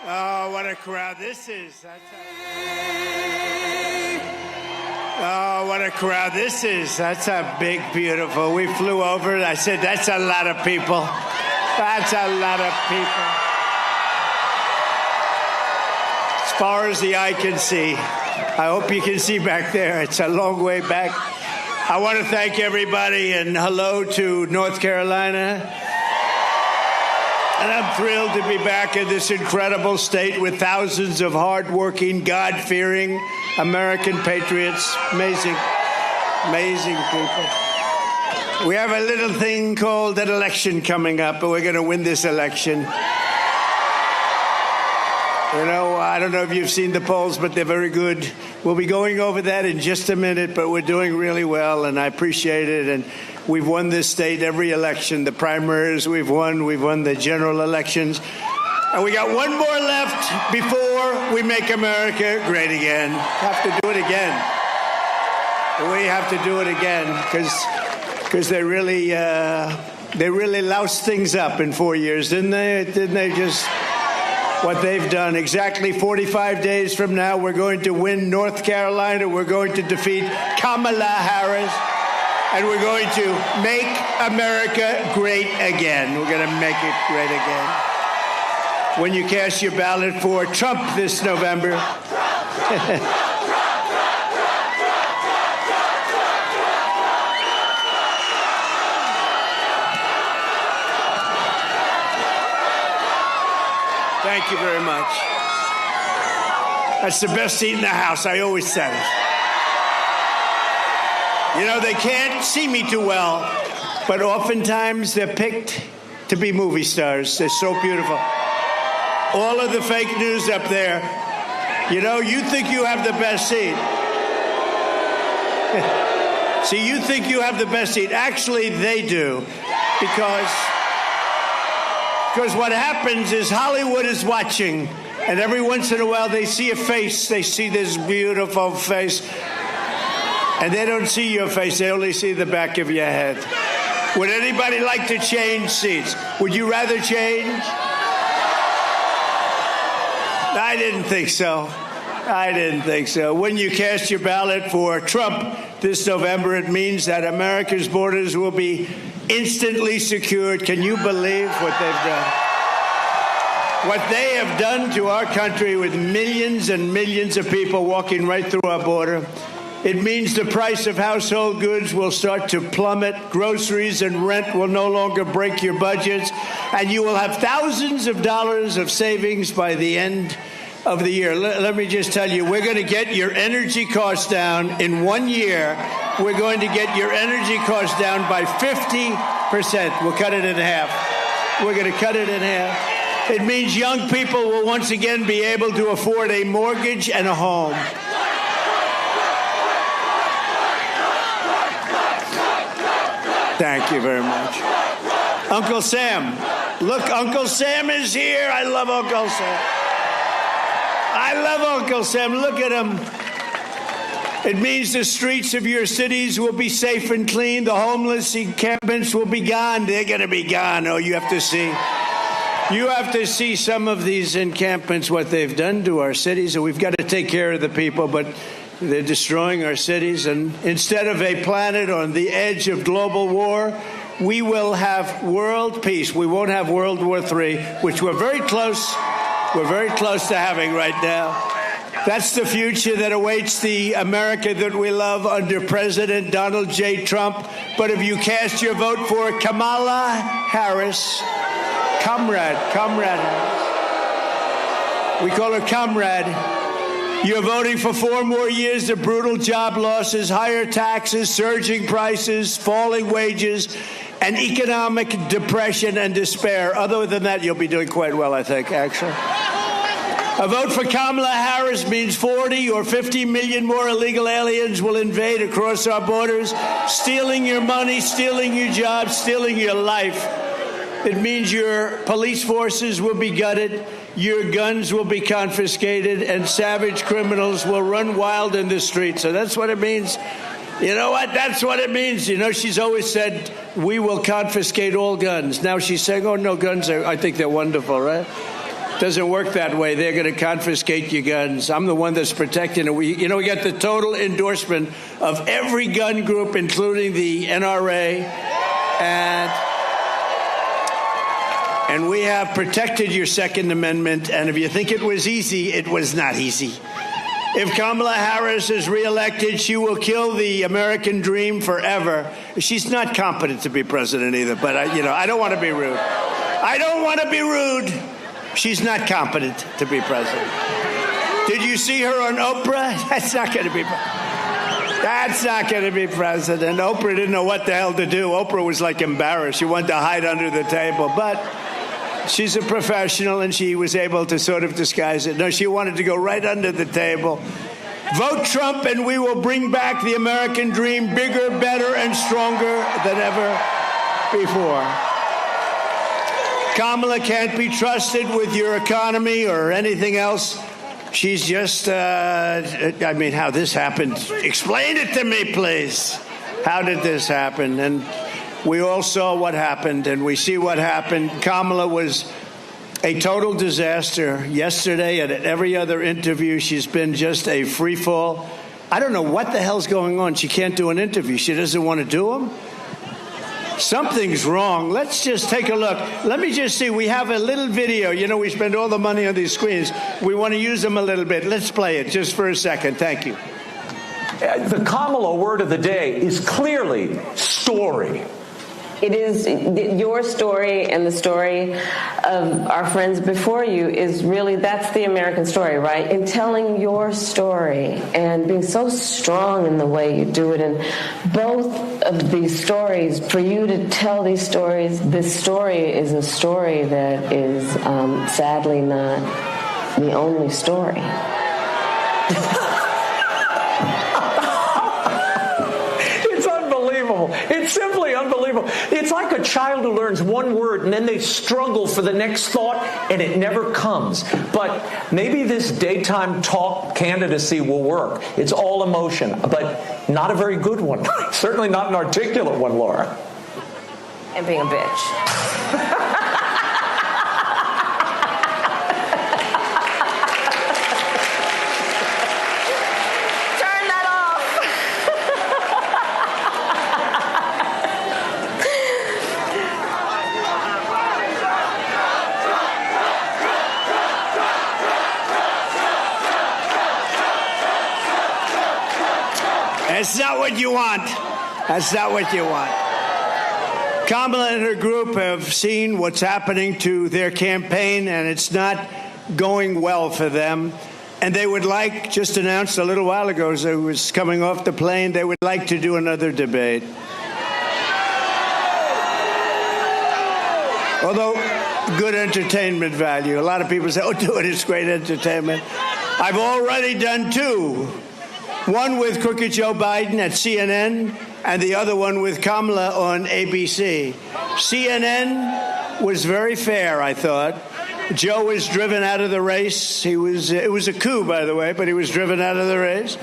Oh, what a crowd this is. Oh, what a crowd this is. That's a big, beautiful. We flew over. I said, that's a lot of people. That's a lot of people. As far as the eye can see. I hope you can see back there. It's a long way back. I want to thank everybody and hello to North Carolina. And I'm thrilled to be back in this incredible state with thousands of hardworking, God-fearing American patriots. Amazing, amazing people. We have a little thing called an election coming up, and we're going to win this election. You know, I don't know if you've seen the polls, but they're very good. We'll be going over that in just a minute, but we're doing really well, and I appreciate it. And we've won this state every election. The primaries we've won the general elections. And we got one more left before we make America great again. Have to do it again. We have to do it again because they really loused things up in 4 years, didn't they? Didn't they just... What they've done. Exactly 45 days from now, we're going to win North Carolina. We're going to defeat Kamala Harris. And we're going to make America great again. We're going to make it great again. When you cast your ballot for Trump this November. Thank you very much. That's the best seat in the House. I always said it. You know, they can't see me too well, but oftentimes they're picked to be movie stars. They're so beautiful. All of the fake news up there, you know, you think you have the best seat. See, you think you have the best seat. Actually, they do, because what happens is Hollywood is watching, and every once in a while they see a face. They see this beautiful face, and they don't see your face. They only see the back of your head. Would anybody like to change seats? Would you rather change? I didn't think so. I didn't think so. When you cast your ballot for Trump this November, it means that America's borders will be instantly secured. Can you believe what they've done? What they have done to our country with millions and millions of people walking right through our border. It means the price of household goods will start to plummet. Groceries and rent will no longer break your budgets. And you will have thousands of dollars of savings by the end of the year. Let me just tell you, we're going to get your energy costs down in 1 year. We're going to get your energy costs down by 50%. We'll cut it in half. We're going to cut it in half. It means young people will once again be able to afford a mortgage and a home. Thank you very much. Uncle Sam. Look, Uncle Sam is here. I love Uncle Sam. I love Uncle Sam. Look at him. It means the streets of your cities will be safe and clean. The homeless encampments will be gone. They're going to be gone. Oh, you have to see. You have to see some of these encampments, what they've done to our cities. And we've got to take care of the people, but they're destroying our cities. And instead of a planet on the edge of global war, we will have world peace. We won't have World War III, which we're very close to having right now. That's the future that awaits the America that we love under President Donald J. Trump. But if you cast your vote for Kamala Harris, Comrade Harris, we call her Comrade, you're voting for 4 more years of brutal job losses, higher taxes, surging prices, falling wages, and economic depression and despair. Other than that, you'll be doing quite well, I think, actually. A vote for Kamala Harris means 40 or 50 million more illegal aliens will invade across our borders, stealing your money, stealing your jobs, stealing your life. It means your police forces will be gutted, your guns will be confiscated, and savage criminals will run wild in the streets. So that's what it means. You know what? That's what it means. You know, she's always said, we will confiscate all guns. Now she's saying, oh, no, guns I think they're wonderful, right? Doesn't work that way. They're going to confiscate your guns. I'm the one that's protecting it. We got the total endorsement of every gun group, including the NRA, and we have protected your Second Amendment. And if you think it was easy, it was not easy. If Kamala Harris is reelected, she will kill the American dream forever. She's not competent to be president either, but I don't want to be rude. I don't want to be rude. She's not competent to be president. Did you see her on Oprah? That's not going to be president. Oprah didn't know what the hell to do. Oprah was like embarrassed. She wanted to hide under the table, but she's a professional and she was able to sort of disguise it. No, she wanted to go right under the table. Vote Trump and we will bring back the American dream bigger, better, and stronger than ever before. Kamala can't be trusted with your economy or anything else. She's just, how this happened. Explain it to me, please. How did this happen? And we all saw what happened, and we see what happened. Kamala was a total disaster yesterday, and at every other interview, she's been just a free fall. I don't know what the hell's going on. She can't do an interview. She doesn't want to do them. Something's wrong. Let's just take a look. Let me just see. We have a little video. We spend all the money on these screens. We want to use them a little bit. Let's play it just for a second. Thank you. The Kamala word of the day is clearly story. It is your story and the story of our friends before you is really, that's the American story, right? In telling your story and being so strong in the way you do it. And both of these stories, for you to tell these stories, this story is a story that is sadly not the only story. It's simply unbelievable. It's like a child who learns one word and then they struggle for the next thought and it never comes. But maybe this daytime talk candidacy will work. It's all emotion, but not a very good one. Certainly not an articulate one, Laura. And being a bitch. That's not what you want. That's not what you want. Kamala and her group have seen what's happening to their campaign, and it's not going well for them. And they would like, just announced a little while ago as I was coming off the plane, they would like to do another debate. Although, good entertainment value. A lot of people say, oh, do it, it's great entertainment. I've already done two. One with Crooked Joe Biden at CNN, and the other one with Kamala on ABC. CNN was very fair, I thought. Joe was driven out of the race. It was a coup, by the way, but he was driven out of the race.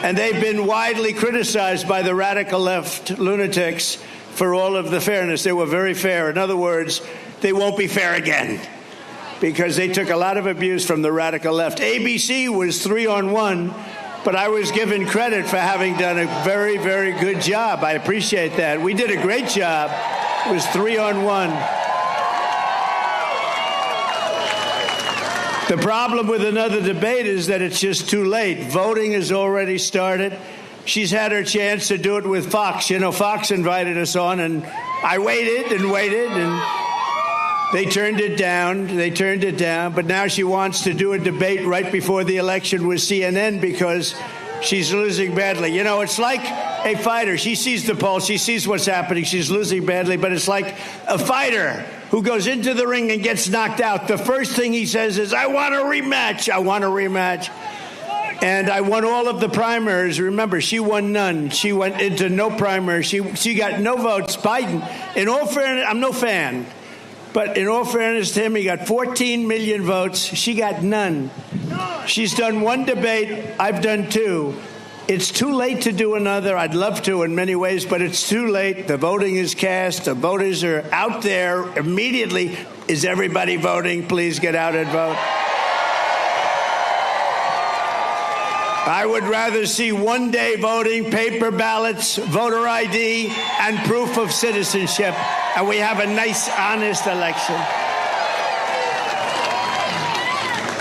And they've been widely criticized by the radical left lunatics for all of the fairness. They were very fair. In other words, they won't be fair again because they took a lot of abuse from the radical left. ABC was 3-on-1. But I was given credit for having done a very, very good job. I appreciate that. We did a great job. It was 3-on-1. The problem with another debate is that it's just too late. Voting has already started. She's had her chance to do it with Fox. Fox invited us on, and I waited, and they turned it down. But now she wants to do a debate right before the election with CNN because she's losing badly. It's like a fighter. She sees the pulse. She sees what's happening. She's losing badly. But it's like a fighter who goes into the ring and gets knocked out. The first thing he says is, I want a rematch. I want a rematch. And I won all of the primaries. Remember, she won none. She went into no primary. She got no votes. Biden, in all fairness, I'm no fan. But in all fairness to him, he got 14 million votes. She got none. She's done one debate. I've done two. It's too late to do another. I'd love to in many ways, but it's too late. The voting is cast. The voters are out there immediately. Is everybody voting? Please get out and vote. I would rather see one-day voting, paper ballots, voter ID, and proof of citizenship, and we have a nice, honest election.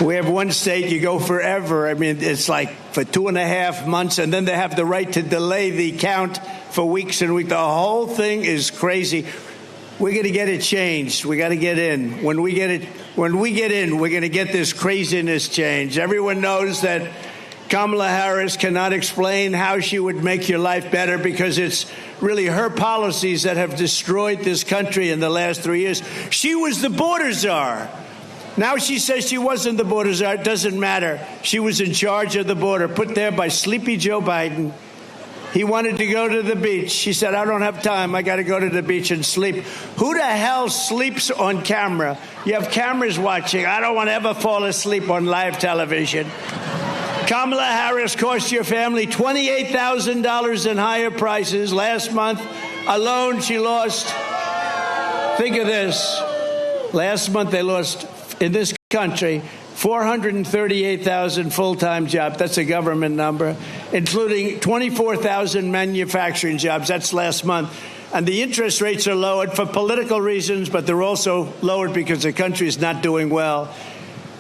We have one state, you go forever. I mean, it's like for 2.5 months, and then they have the right to delay the count for weeks and weeks. The whole thing is crazy. We're going to get it changed. We got to get in. When we get in, we're going to get this craziness changed. Everyone knows that Kamala Harris cannot explain how she would make your life better because it's really her policies that have destroyed this country in the last 3 years. She was the border czar. Now she says she wasn't the border czar. It doesn't matter. She was in charge of the border, put there by sleepy Joe Biden. He wanted to go to the beach. She said, I don't have time. I got to go to the beach and sleep. Who the hell sleeps on camera? You have cameras watching. I don't want to ever fall asleep on live television. Kamala Harris cost your family $28,000 in higher prices. Last month alone, she lost, think of this, last month they lost in this country 438,000 full-time jobs. That's a government number, including 24,000 manufacturing jobs. That's last month. And the interest rates are lowered for political reasons, but they're also lowered because the country is not doing well.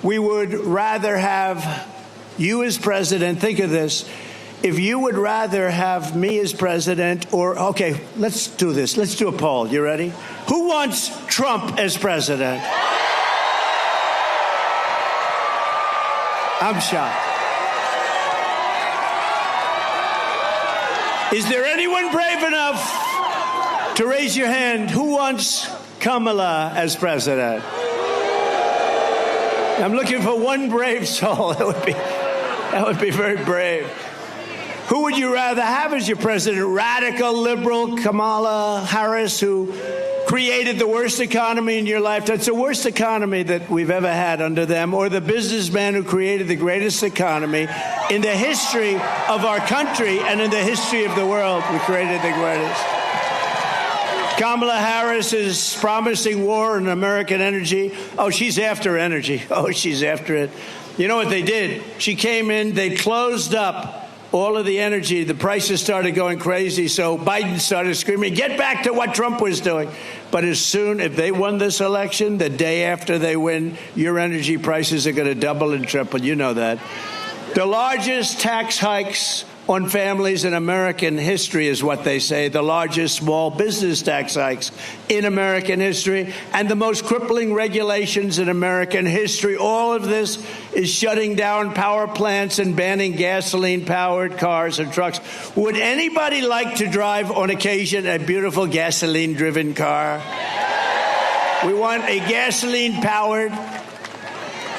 We would rather have you as president. Think of this. If you would rather have me as president or, okay, let's do this. Let's do a poll. You ready? Who wants Trump as president? I'm shocked. Is there anyone brave enough to raise your hand? Who wants Kamala as president? I'm looking for one brave soul. That would be very brave. Who would you rather have as your president? Radical liberal Kamala Harris, who created the worst economy in your life. That's the worst economy that we've ever had under them. Or the businessman who created the greatest economy in the history of our country and in the history of the world. We created the greatest. Kamala Harris is promising war on American energy. Oh, she's after energy. Oh, she's after it. You know what they did? She came in, they closed up all of the energy. The prices started going crazy, so Biden started screaming, get back to what Trump was doing. But as soon, if they won this election, the day after they win, your energy prices are going to double and triple. You know that. The largest tax hikes on families in American history is what they say, the largest small business tax hikes in American history, and the most crippling regulations in American history. All of this is shutting down power plants and banning gasoline-powered cars and trucks. Would anybody like to drive, on occasion, a beautiful gasoline-driven car? We want a gasoline-powered.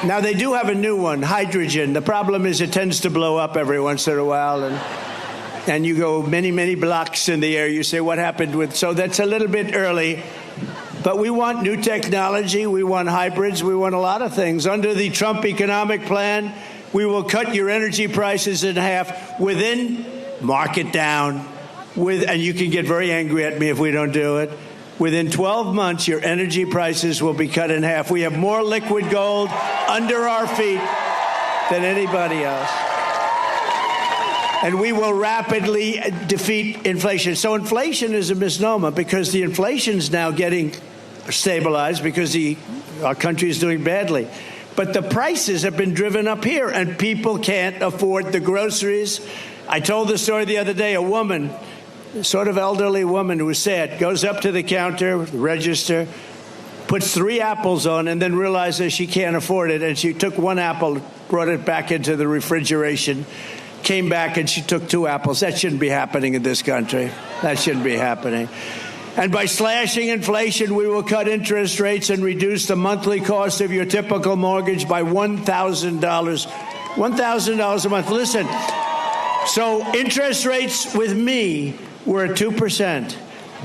Now, they do have a new one, hydrogen. The problem is it tends to blow up every once in a while, and you go many, many blocks in the air. You say, what happened with... So that's a little bit early. But we want new technology. We want hybrids. We want a lot of things. Under the Trump economic plan, we will cut your energy prices in half within, mark it down, and you can get very angry at me if we don't do it. Within 12 months, your energy prices will be cut in half. We have more liquid gold under our feet than anybody else. And we will rapidly defeat inflation. So inflation is a misnomer because the inflation's now getting stabilized because our country is doing badly. But the prices have been driven up here, and people can't afford the groceries. I told the story the other day, a woman, sort of elderly woman who was sad, goes up to the counter, register, puts 3 apples on, and then realizes she can't afford it. And she took 1 apple, brought it back into the refrigeration, came back, and she took 2 apples. That shouldn't be happening in this country. That shouldn't be happening. And by slashing inflation, we will cut interest rates and reduce the monthly cost of your typical mortgage by $1,000. $1,000 a month. Listen, so interest rates with me were at 2%.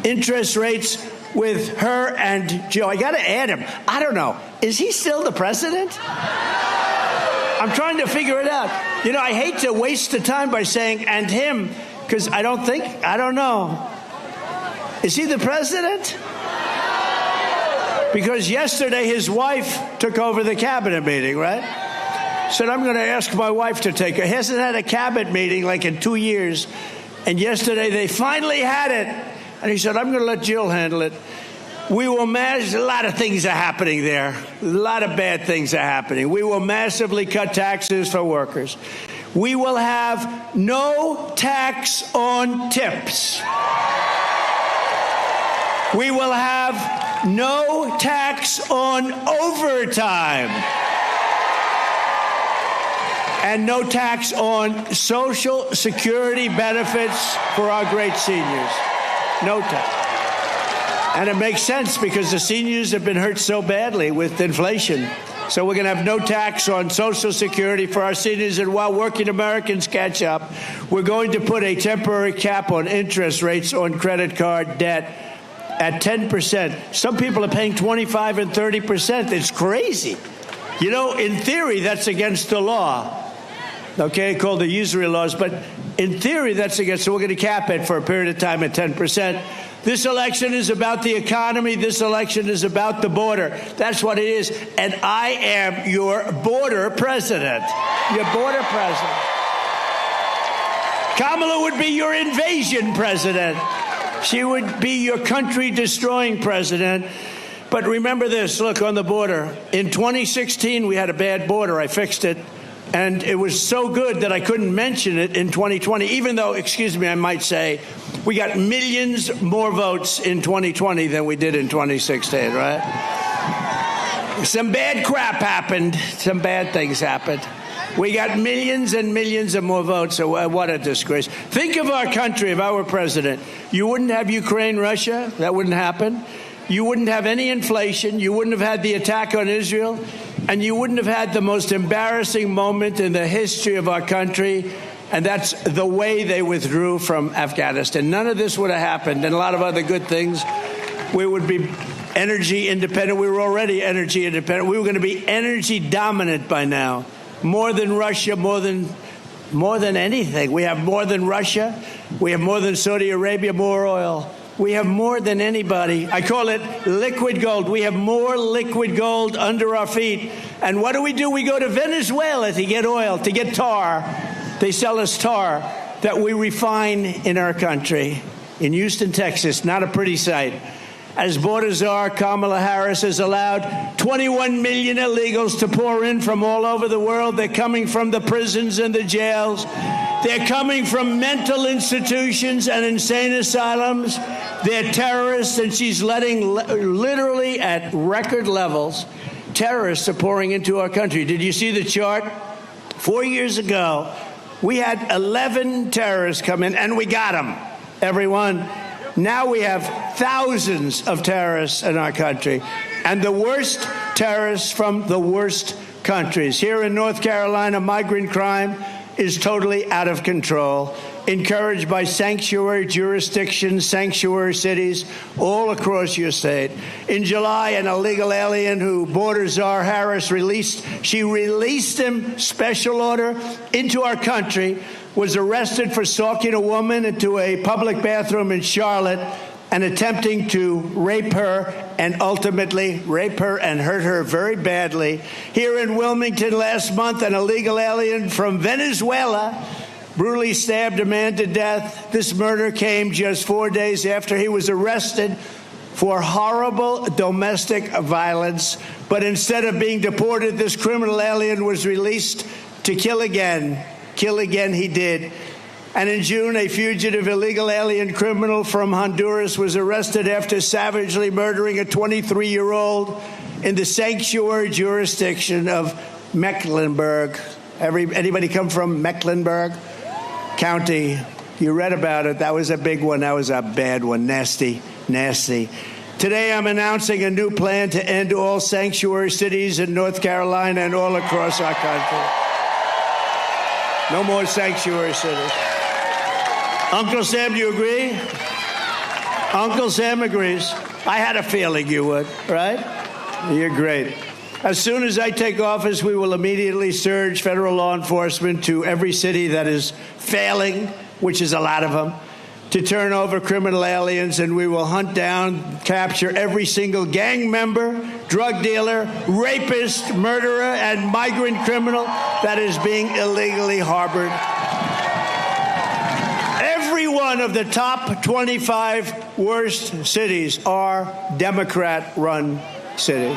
Interest rates with her and Joe. I got to add him. I don't know. Is he still the president? I'm trying to figure it out. You know, I hate to waste the time by saying and him because I don't know. Is he the president? Because yesterday his wife took over the cabinet meeting, right? Said, I'm going to ask my wife to take it. He hasn't had a cabinet meeting like in 2 years. And yesterday they finally had it. And he said, I'm going to let Jill handle it. We will manage. A lot of things are happening there. A lot of bad things are happening. We will massively cut taxes for workers. We will have no tax on tips. We will have no tax on overtime. And no tax on Social Security benefits for our great seniors. No tax. And it makes sense because the seniors have been hurt so badly with inflation. So we're going to have no tax on Social Security for our seniors. And while working Americans catch up, we're going to put a temporary cap on interest rates on credit card debt at 10%. Some people are paying 25 and 30%. It's crazy. You know, in theory, that's against the law. Okay, called the usury laws. But in theory, that's against. So we're going to cap it for a period of time at 10%. This election is about the economy. This election is about the border. That's what it is. And I am your border president. Your border president. Kamala would be your invasion president. She would be your country-destroying president. But remember this. Look, on the border. In 2016, we had a bad border. I fixed it. And it was so good that I couldn't mention it in 2020, even though, excuse me, I might say, we got millions more votes in 2020 than we did in 2016, right? Some bad crap happened. Some bad things happened. We got millions and millions of more votes. So what a disgrace. Think of our country if I were president. You wouldn't have Ukraine, Russia. That wouldn't happen. You wouldn't have any inflation. You wouldn't have had the attack on Israel. And you wouldn't have had the most embarrassing moment in the history of our country. And that's the way they withdrew from Afghanistan. None of this would have happened. And a lot of other good things. We would be energy independent. We were already energy independent. We were going to be energy dominant by now. More than Russia, more than anything. We have more than Russia. We have more than Saudi Arabia, more oil. We have more than anybody. I call it liquid gold. We have more liquid gold under our feet. And what do? We go to Venezuela to get oil, to get tar. They sell us tar that we refine in our country. In Houston, Texas, not a pretty sight. As border czar, Kamala Harris has allowed 21 million illegals to pour in from all over the world. They're coming from the prisons and the jails. They're coming from mental institutions and insane asylums. They're terrorists, and she's letting, literally at record levels, terrorists are pouring into our country. Did you see the chart? 4 years ago, we had 11 terrorists come in, and we got them, everyone. Now we have thousands of terrorists in our country, and the worst terrorists from the worst countries. Here in North Carolina, migrant crime is totally out of control, encouraged by sanctuary jurisdictions, sanctuary cities all across your state. In July, an illegal alien who border czar Harris released him, special order, into our country, was arrested for stalking a woman into a public bathroom in Charlotte and attempting to rape her and ultimately rape her and hurt her very badly. Here in Wilmington last month, an illegal alien from Venezuela brutally stabbed a man to death. This murder came just 4 days after he was arrested for horrible domestic violence. But instead of being deported, this criminal alien was released to kill again. Kill again he did. And in June, a fugitive illegal alien criminal from Honduras was arrested after savagely murdering a 23-year-old in the sanctuary jurisdiction of Mecklenburg. Anybody come from Mecklenburg County? You read about it. That was a big one. That was a bad one. Nasty, nasty. Today, I'm announcing a new plan to end all sanctuary cities in North Carolina and all across our country. No more sanctuary cities. Uncle Sam, do you agree? Uncle Sam agrees. I had a feeling you would, right? You're great. As soon as I take office, we will immediately surge federal law enforcement to every city that is failing, which is a lot of them. to turn over criminal aliens, and we will hunt down, capture every single gang member, drug dealer, rapist, murderer, and migrant criminal that is being illegally harbored. Every one of the top 25 worst cities are Democrat-run cities.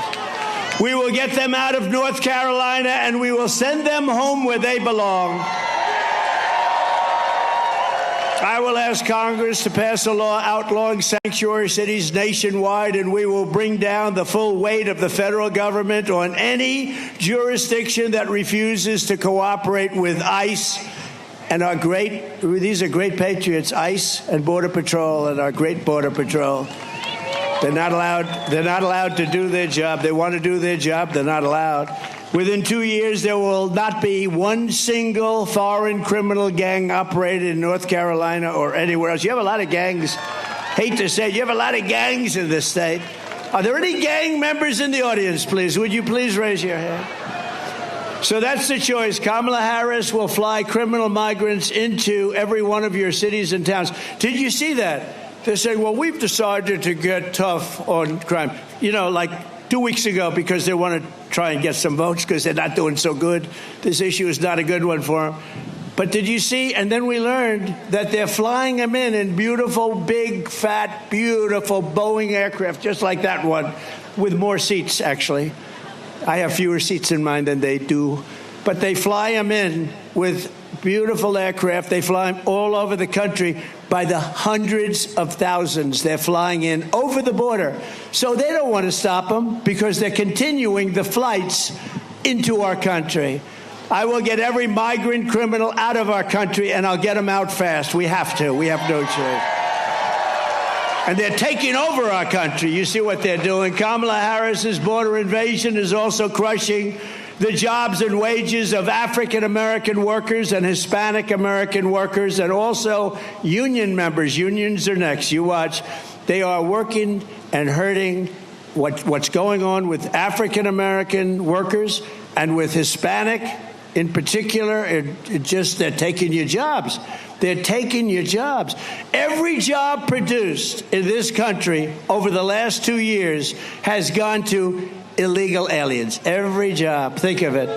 We will get them out of North Carolina, and we will send them home where they belong. I will ask Congress to pass a law outlawing sanctuary cities nationwide, and we will bring down the full weight of the federal government on any jurisdiction that refuses to cooperate with ICE and these are great patriots, ICE and Border Patrol and our great Border Patrol. They're not allowed to do their job. They want to do their job. They're not allowed. Within 2 years, there will not be one single foreign criminal gang operated in North Carolina or anywhere else. You have a lot of gangs. Hate to say it, you have a lot of gangs in this state. Are there any gang members in the audience, please? Would you please raise your hand? So that's the choice. Kamala Harris will fly criminal migrants into every one of your cities and towns. Did you see that? They're saying, well, we've decided to get tough on crime. You know, like 2 weeks ago, because they want to try and get some votes because they're not doing so good. This issue is not a good one for them. But did you see? And then we learned that they're flying them in beautiful, big, fat, beautiful Boeing aircraft, just like that one, with more seats, actually. I have fewer seats in mine than they do. But they fly them in with beautiful aircraft. They fly them all over the country by the hundreds of thousands. They're flying in over the border. So they don't want to stop them because they're continuing the flights into our country. I will get every migrant criminal out of our country, and I'll get them out fast. We have to. We have no choice. And they're taking over our country. You see what they're doing. Kamala Harris's border invasion is also crushing the jobs and wages of African-American workers and Hispanic-American workers, and also union members. Unions are next. You watch. They are working and hurting what's going on with African-American workers and with Hispanic in particular. They're taking your jobs. They're taking your jobs. Every job produced in this country over the last 2 years has gone to illegal aliens. Every job. Think of it.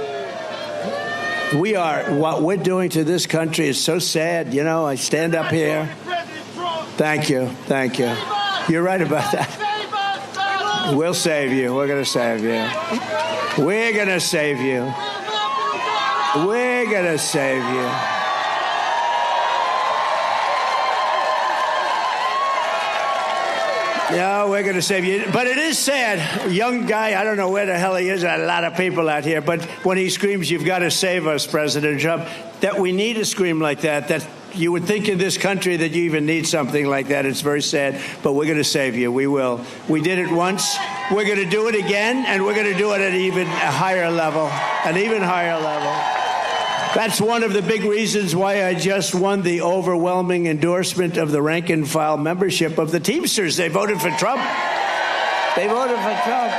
What we're doing to this country is so sad. You know, I stand up here. Thank you. Thank you. You're right about that. We'll save you. We're going to save you. We're going to save you. We're going to save you. No, we're going to save you. But it is sad. A young guy, I don't know where the hell he is. There are a lot of people out here. But when he screams, you've got to save us, President Trump, that we need a scream like that you would think in this country that you even need something like that. It's very sad. But we're going to save you. We will. We did it once. We're going to do it again. And we're going to do it at a higher level. An even higher level. That's one of the big reasons why I just won the overwhelming endorsement of the rank-and-file membership of the Teamsters. They voted for Trump. They voted for Trump.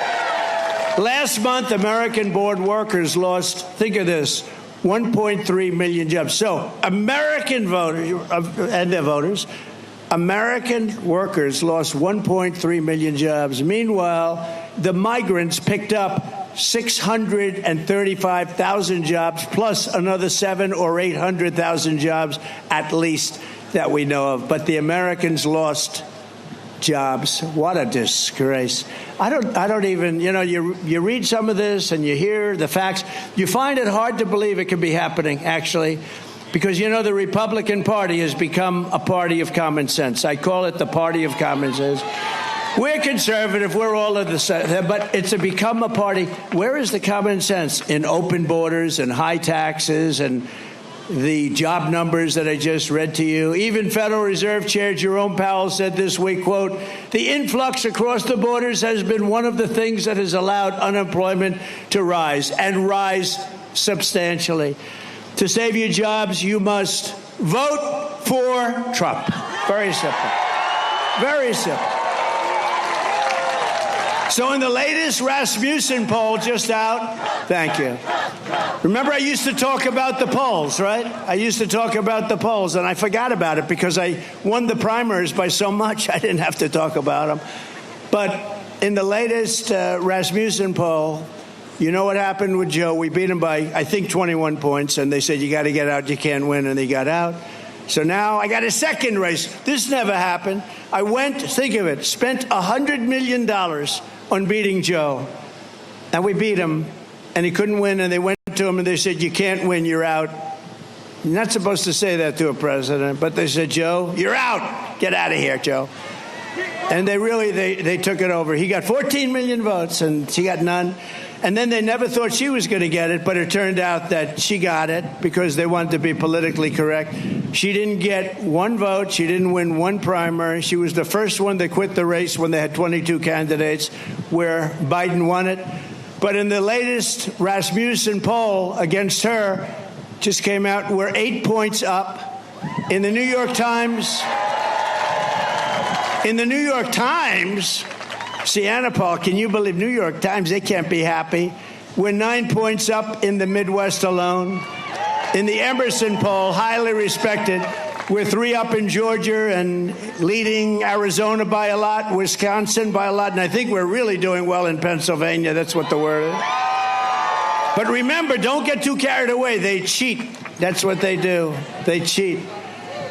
Last month, American-born workers lost, think of this, 1.3 million jobs. So American voters and their voters, American workers lost 1.3 million jobs. Meanwhile, the migrants picked up 635,000 jobs, plus another 700,000 or 800,000 jobs at least that we know of. But the Americans lost jobs. What a disgrace. I don't even, you read some of this and you hear the facts. You find it hard to believe it could be happening, actually, because, the Republican Party has become a party of common sense. I call it the party of common sense. We're conservative. We're all of the same. But it's become a party. Where is the common sense in open borders and high taxes and the job numbers that I just read to you? Even Federal Reserve Chair Jerome Powell said this week, quote, the influx across the borders has been one of the things that has allowed unemployment to rise, and rise substantially. To save your jobs, you must vote for Trump. Very simple. Very simple. So in the latest Rasmussen poll just out, thank you. Remember, I used to talk about the polls, right? I used to talk about the polls, and I forgot about it because I won the primaries by so much I didn't have to talk about them. But in the latest Rasmussen poll, you know what happened with Joe? We beat him by, I think, 21 points, and they said, you got to get out, you can't win, and he got out. So now I got a second race. This never happened. I went, think of it, spent $100 million on beating Joe, and we beat him, and he couldn't win, and they went to him, and they said, you can't win, you're out. You're not supposed to say that to a president, but they said, Joe, you're out. Get out of here, Joe. And they took it over. He got 14 million votes, and she got none. And then they never thought she was going to get it, but it turned out that she got it because they wanted to be politically correct. She didn't get one vote. She didn't win one primary. She was the first one that quit the race when they had 22 candidates, where Biden won it. But in the latest Rasmussen poll against her, just came out, we're 8 points up. In the New York Times, Siena Paul, can you believe New York Times? They can't be happy. We're 9 points up in the Midwest alone. In the Emerson poll, highly respected, we're 3 up in Georgia and leading Arizona by a lot, Wisconsin by a lot, and I think we're really doing well in Pennsylvania. That's what the word is. But remember, don't get too carried away. They cheat. That's what they do. They cheat.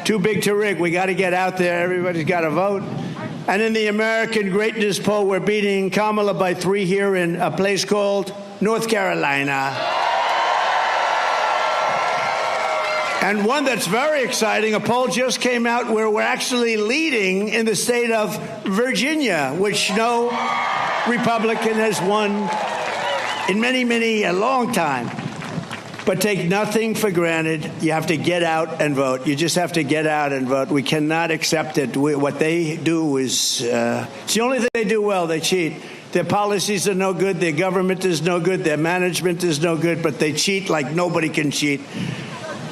Too big to rig. We got to get out there. Everybody's got to vote. And in the American Greatness poll, we're beating Kamala by 3 here in a place called North Carolina. And one that's very exciting, a poll just came out where we're actually leading in the state of Virginia, which no Republican has won in a long time. But take nothing for granted. You have to get out and vote. You just have to get out and vote. We cannot accept it. What they do is, it's the only thing they do well. They cheat. Their policies are no good. Their government is no good. Their management is no good. But they cheat like nobody can cheat.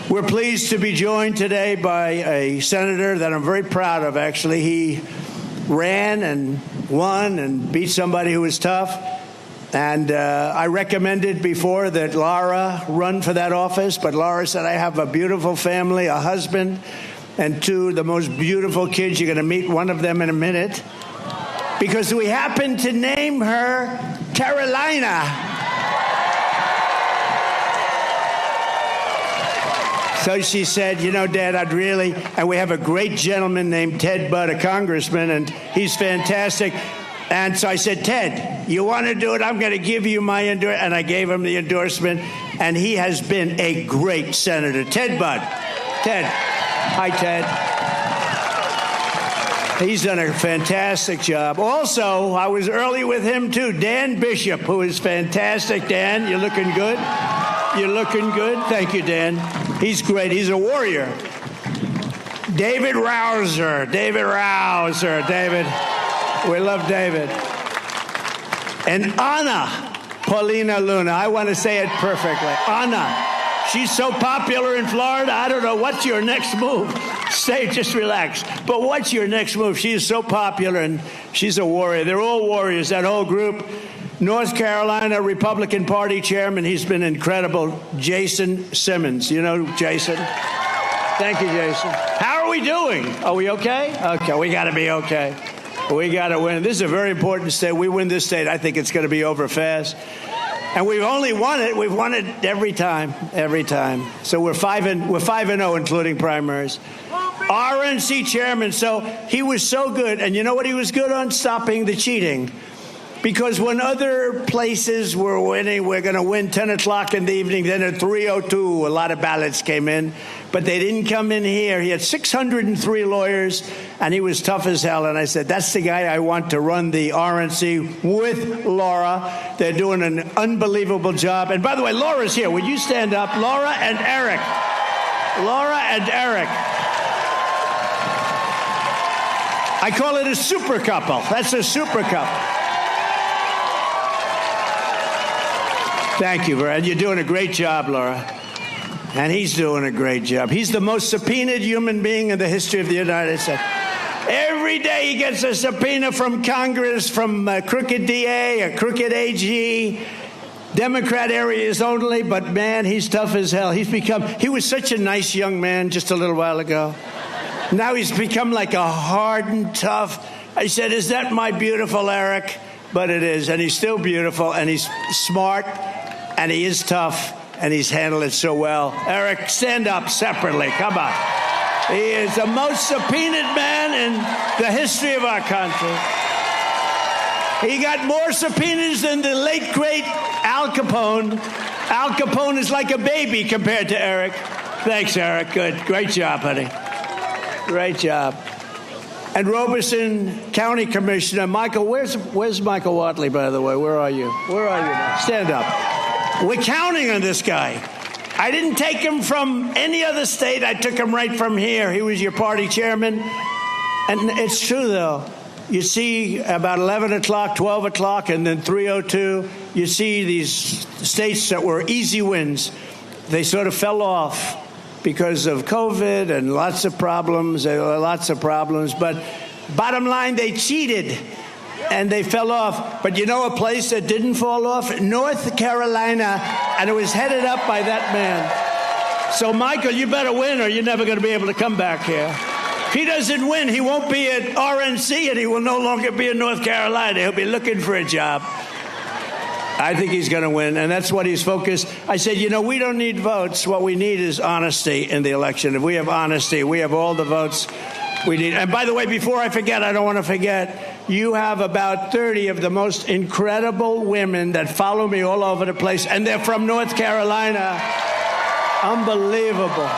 We're pleased to be joined today by a senator that I'm very proud of, actually. He ran and won and beat somebody who was tough. And I recommended before that Laura run for that office, but Laura said, I have a beautiful family, a husband, and 2 the most beautiful kids. You're going to meet one of them in a minute. Because we happen to name her Carolina. So she said, you know, Dad, I'd really, and we have a great gentleman named Ted Budd, a congressman, and he's fantastic. And so I said, Ted, you want to do it? I'm going to give you my endorsement. And I gave him the endorsement, and he has been a great senator. Ted Budd. Ted. Hi, Ted. He's done a fantastic job. Also, I was early with him, too. Dan Bishop, who is fantastic. Dan, you're looking good. You're looking good. Thank you, Dan. He's great. He's a warrior. David Rouser. David. We love David. And Anna Paulina Luna. I want to say it perfectly. Anna. She's so popular in Florida. I don't know. What's your next move? Just relax. But what's your next move? She is so popular, and she's a warrior. They're all warriors, that whole group. North Carolina Republican Party chairman, he's been incredible, Jason Simmons. You know Jason? Thank you, Jason. How are we doing? Are we okay? Okay, we got to be okay. We got to win. This is a very important state. We win this state, I think it's going to be over fast. And we've only won it. We've won it every time. So we're 5-0, including primaries. RNC chairman. So he was so good. And you know what he was good on? Stopping the cheating. Because when other places were winning, we're going to win 10 o'clock in the evening. Then at 3:02, a lot of ballots came in. But they didn't come in here. He had 603 lawyers, and he was tough as hell. And I said, that's the guy I want to run the RNC with Laura. They're doing an unbelievable job. And by the way, Laura's here. Would you stand up? Laura and Eric. I call it a super couple. That's a super couple. Thank you, Brad. You're doing a great job, Laura. And he's doing a great job. He's the most subpoenaed human being in the history of the United States. Every day he gets a subpoena from Congress, from a crooked DA, a crooked AG. Democrat areas only, but man, he's tough as hell. He was such a nice young man just a little while ago. Now he's become like a hardened, tough. I said, is that my beautiful Eric? But it is, and he's still beautiful, and he's smart, and he is tough, and he's handled it so well. Eric, stand up separately. Come on. He is the most subpoenaed man in the history of our country. He got more subpoenas than the late, great Al Capone. Al Capone is like a baby compared to Eric. Thanks, Eric. Good. Great job, honey. Great job. And Robeson County Commissioner Michael, where's Michael Watley, by the way? Where are you? Where are you now? Stand up. We're counting on this guy. I didn't take him from any other state. I took him right from here. He was your party chairman. And it's true, though. You see about 11 o'clock, 12 o'clock, and then 3:02, you see these states that were easy wins. They sort of fell off because of COVID and lots of problems. But bottom line, they cheated, and they fell off. But you know a place that didn't fall off? North Carolina, and it was headed up by that man. So, Michael, you better win, or you're never going to be able to come back here. If he doesn't win, he won't be at RNC, and he will no longer be in North Carolina. He'll be looking for a job. I think he's going to win, and that's what he's focused. I said, we don't need votes. What we need is honesty in the election. If we have honesty, we have all the votes we need. And by the way, before I forget, I don't want to forget, you have about 30 of the most incredible women that follow me all over the place, and they're from North Carolina. Unbelievable.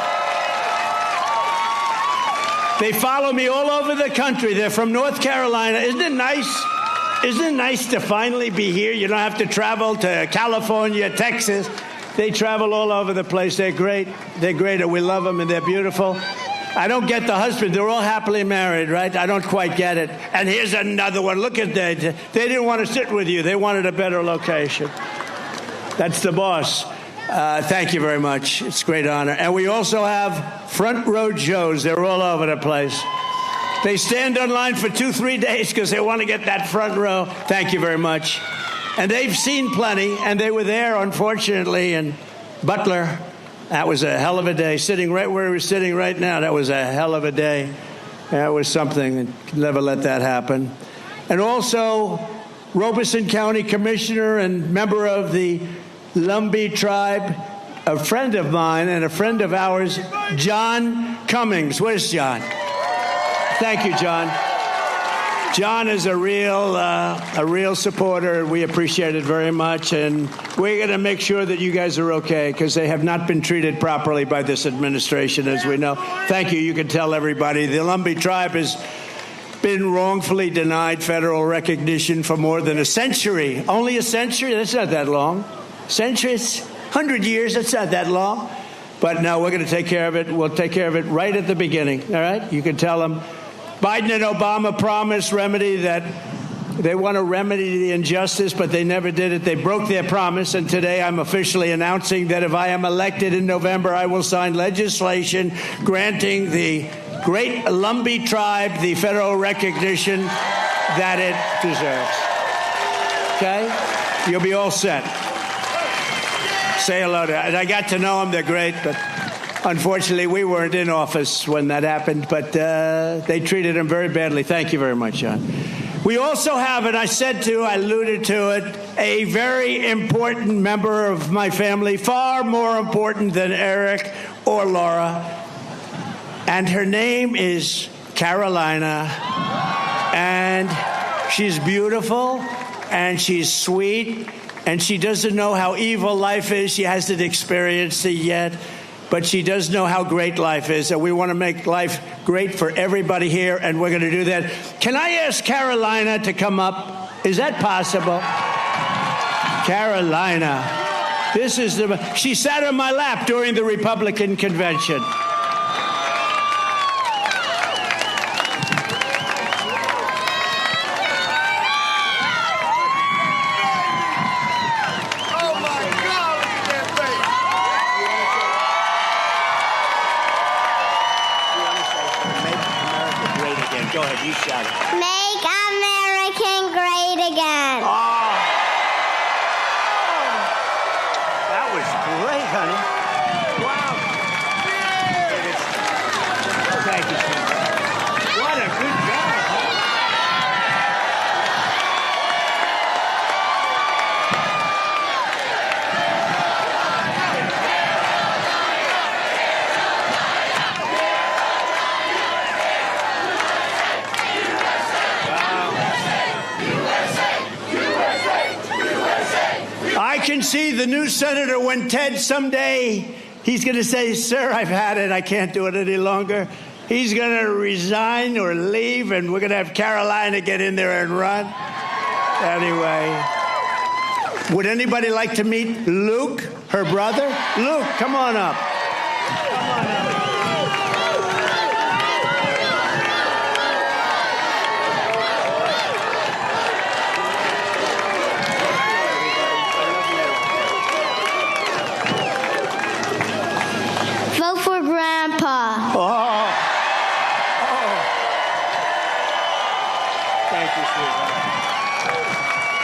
They follow me all over the country. They're from North Carolina. Isn't it nice? Isn't it nice to finally be here? You don't have to travel to California, Texas. They travel all over the place. They're great. They're great, and we love them, and they're beautiful. I don't get the husband. They're all happily married, right? I don't quite get it. And here's another one. Look at that. They didn't want to sit with you. They wanted a better location. That's the boss. Thank you very much. It's a great honor. And we also have front row Joes. They're all over the place. They stand on line for 2-3 days because they want to get that front row. Thank you very much. And they've seen plenty, and they were there, unfortunately, in Butler. That was a hell of a day. Sitting right where we're sitting right now, that was a hell of a day. That was something. Never let that happen. And also, Robeson County Commissioner and member of the Lumbee tribe, a friend of mine and a friend of ours, John Cummings. Where's John? Thank you, John. John is a real supporter. We appreciate it very much, and we're going to make sure that you guys are okay because they have not been treated properly by this administration, as we know. Thank you. You can tell everybody the Lumbee tribe has been wrongfully denied federal recognition for more than a century. Only a century? That's not that long. Centuries? 100 years? That's not that long. But no, we're going to take care of it. We'll take care of it right at the beginning. All right? You can tell them. Biden and Obama promised remedy that they want to remedy the injustice, but they never did it. They broke their promise, and today I'm officially announcing that if I am elected in November, I will sign legislation granting the great Lumbee tribe the federal recognition that it deserves. Okay? You'll be all set. Say hello to them. And I got to know them. They're great, but unfortunately, we weren't in office when that happened, but they treated him very badly. Thank you very much, John. We also have, and I alluded to it, a very important member of my family, far more important than Eric or Laura, and her name is Carolina, and she's beautiful, and she's sweet, and she doesn't know how evil life is. She hasn't experienced it yet. But she does know how great life is, and we want to make life great for everybody here, and we're going to do that. Can I ask Carolina to come up? Is that possible? Carolina. She sat on my lap during the Republican convention. Go ahead, you shout it. Make America great again. see the new senator when Ted someday, he's going to say, sir, I've had it. I can't do it any longer. He's going to resign or leave, and we're going to have Carolina get in there and run. Anyway, would anybody like to meet Luke, her brother? Luke, come on up. Come on up. Vote for Grandpa. Oh. Thank you, sweetheart.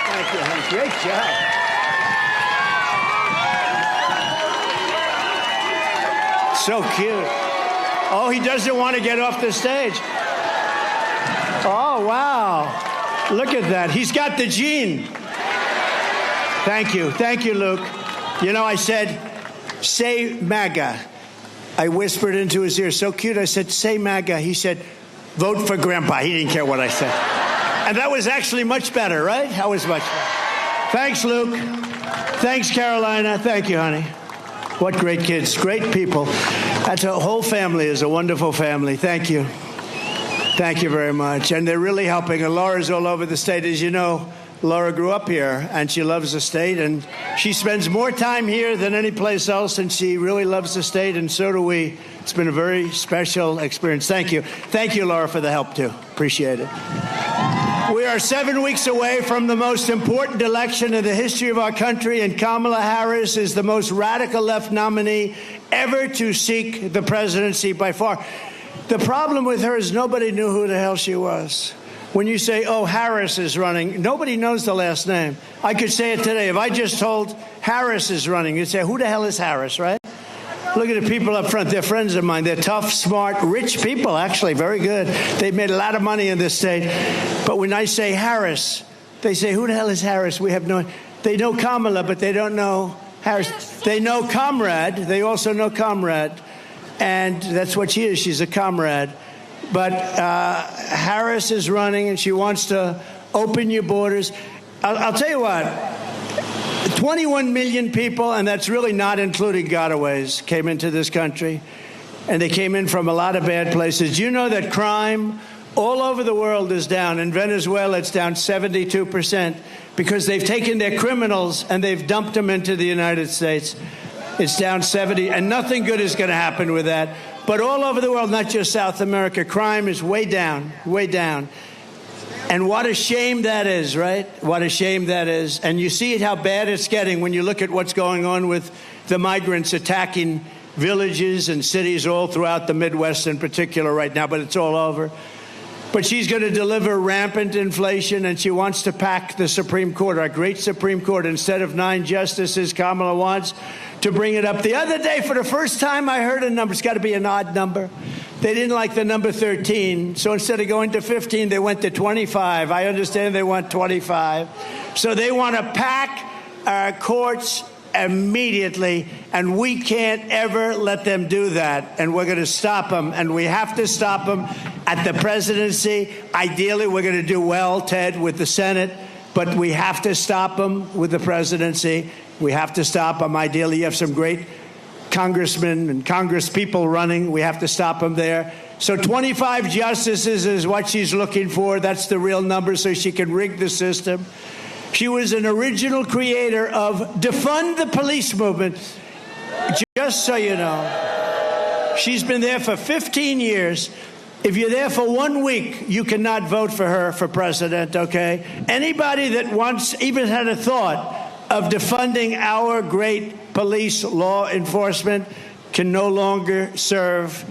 Thank you, honey. Great job. So cute. Oh, he doesn't want to get off the stage. Oh, wow. Look at that. He's got the gene. Thank you. Thank you, Luke. You know, I said, say Maga. I whispered into his ear, so cute. I said, say Maga. He said, vote for Grandpa. He didn't care what I said. And that was actually much better, right? That was much better. Thanks, Luke. Thanks, Carolina. Thank you, honey. What great kids, great people. That's a whole family is a wonderful family. Thank you. Thank you very much. And they're really helping. And Laura's all over the state. As you know, Laura grew up here, and she loves the state, and she spends more time here than any place else, and she really loves the state, and so do we. It's been a very special experience. Thank you. Thank you, Laura, for the help, too. Appreciate it. We are 7 weeks away from the most important election in the history of our country, and Kamala Harris is the most radical left nominee ever to seek the presidency by far. The problem with her is nobody knew who the hell she was. When you say, oh, Harris is running, nobody knows the last name. I could say it today. If I just told Harris is running, you'd say, who the hell is Harris, right? Look at the people up front. They're friends of mine. They're tough, smart, rich people, actually, very good. They've made a lot of money in this state. But when I say Harris, they say, who the hell is Harris? We have no... They know Kamala, but they don't know Harris. They know Comrade. They also know Comrade. And that's what she is. She's a comrade. But Harris is running, and she wants to open your borders. I'll tell you what. 21 million people, and that's really not including gotaways, came into this country. And they came in from a lot of bad places. You know that crime all over the world is down. In Venezuela, it's down 72% because they've taken their criminals and they've dumped them into the United States. It's down 70, and nothing good is going to happen with that. But all over the world, not just South America, crime is way down, way down. And what a shame that is, right? What a shame that is. And you see how bad it's getting when you look at what's going on with the migrants attacking villages and cities all throughout the Midwest in particular right now, but it's all over. But she's going to deliver rampant inflation, and she wants to pack the Supreme Court, our great Supreme Court. Instead of 9 justices, Kamala wants to bring it up. The other day, for the first time, I heard a number. It's got to be an odd number. They didn't like the number 13, so instead of going to 15, they went to 25. I understand they want 25. So they want to pack our courts immediately, and we can't ever let them do that, and we're going to stop them, and we have to stop them at the presidency. Ideally, we're going to do well, Ted, with the Senate, but we have to stop them with the presidency. We have to stop them. Ideally, you have some great congressmen and congresspeople running. We have to stop them there. So 25 justices is what she's looking for. That's the real number, so she can rig the system. She was an original creator of defund the police movement. Just so you know, she's been there for 15 years. If you're there for 1 week, you cannot vote for her for president, okay? Anybody that once even had a thought of defunding our great police law enforcement can no longer serve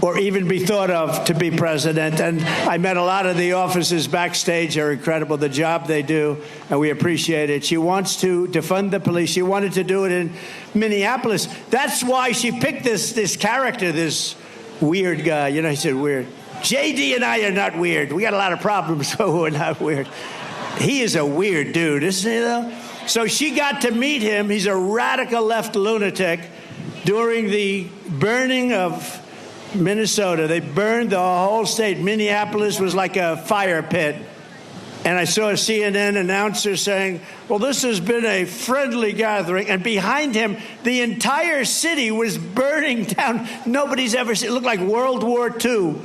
or even be thought of to be president. And I met a lot of the officers backstage. Are incredible, the job they do, and we appreciate it. She wants to defund the police. She wanted to do it in Minneapolis. That's why she picked this character, this weird guy. You know, he said weird. JD and I are not weird. We got a lot of problems, so we're not weird. He is a weird dude, isn't he, though? So she got to meet him. He's a radical left lunatic. During the burning of Minnesota, they burned the whole state. Minneapolis was like a fire pit. And I saw a CNN announcer saying, well, this has been a friendly gathering. And behind him, the entire city was burning down. Nobody's ever seen it. It looked like World War II.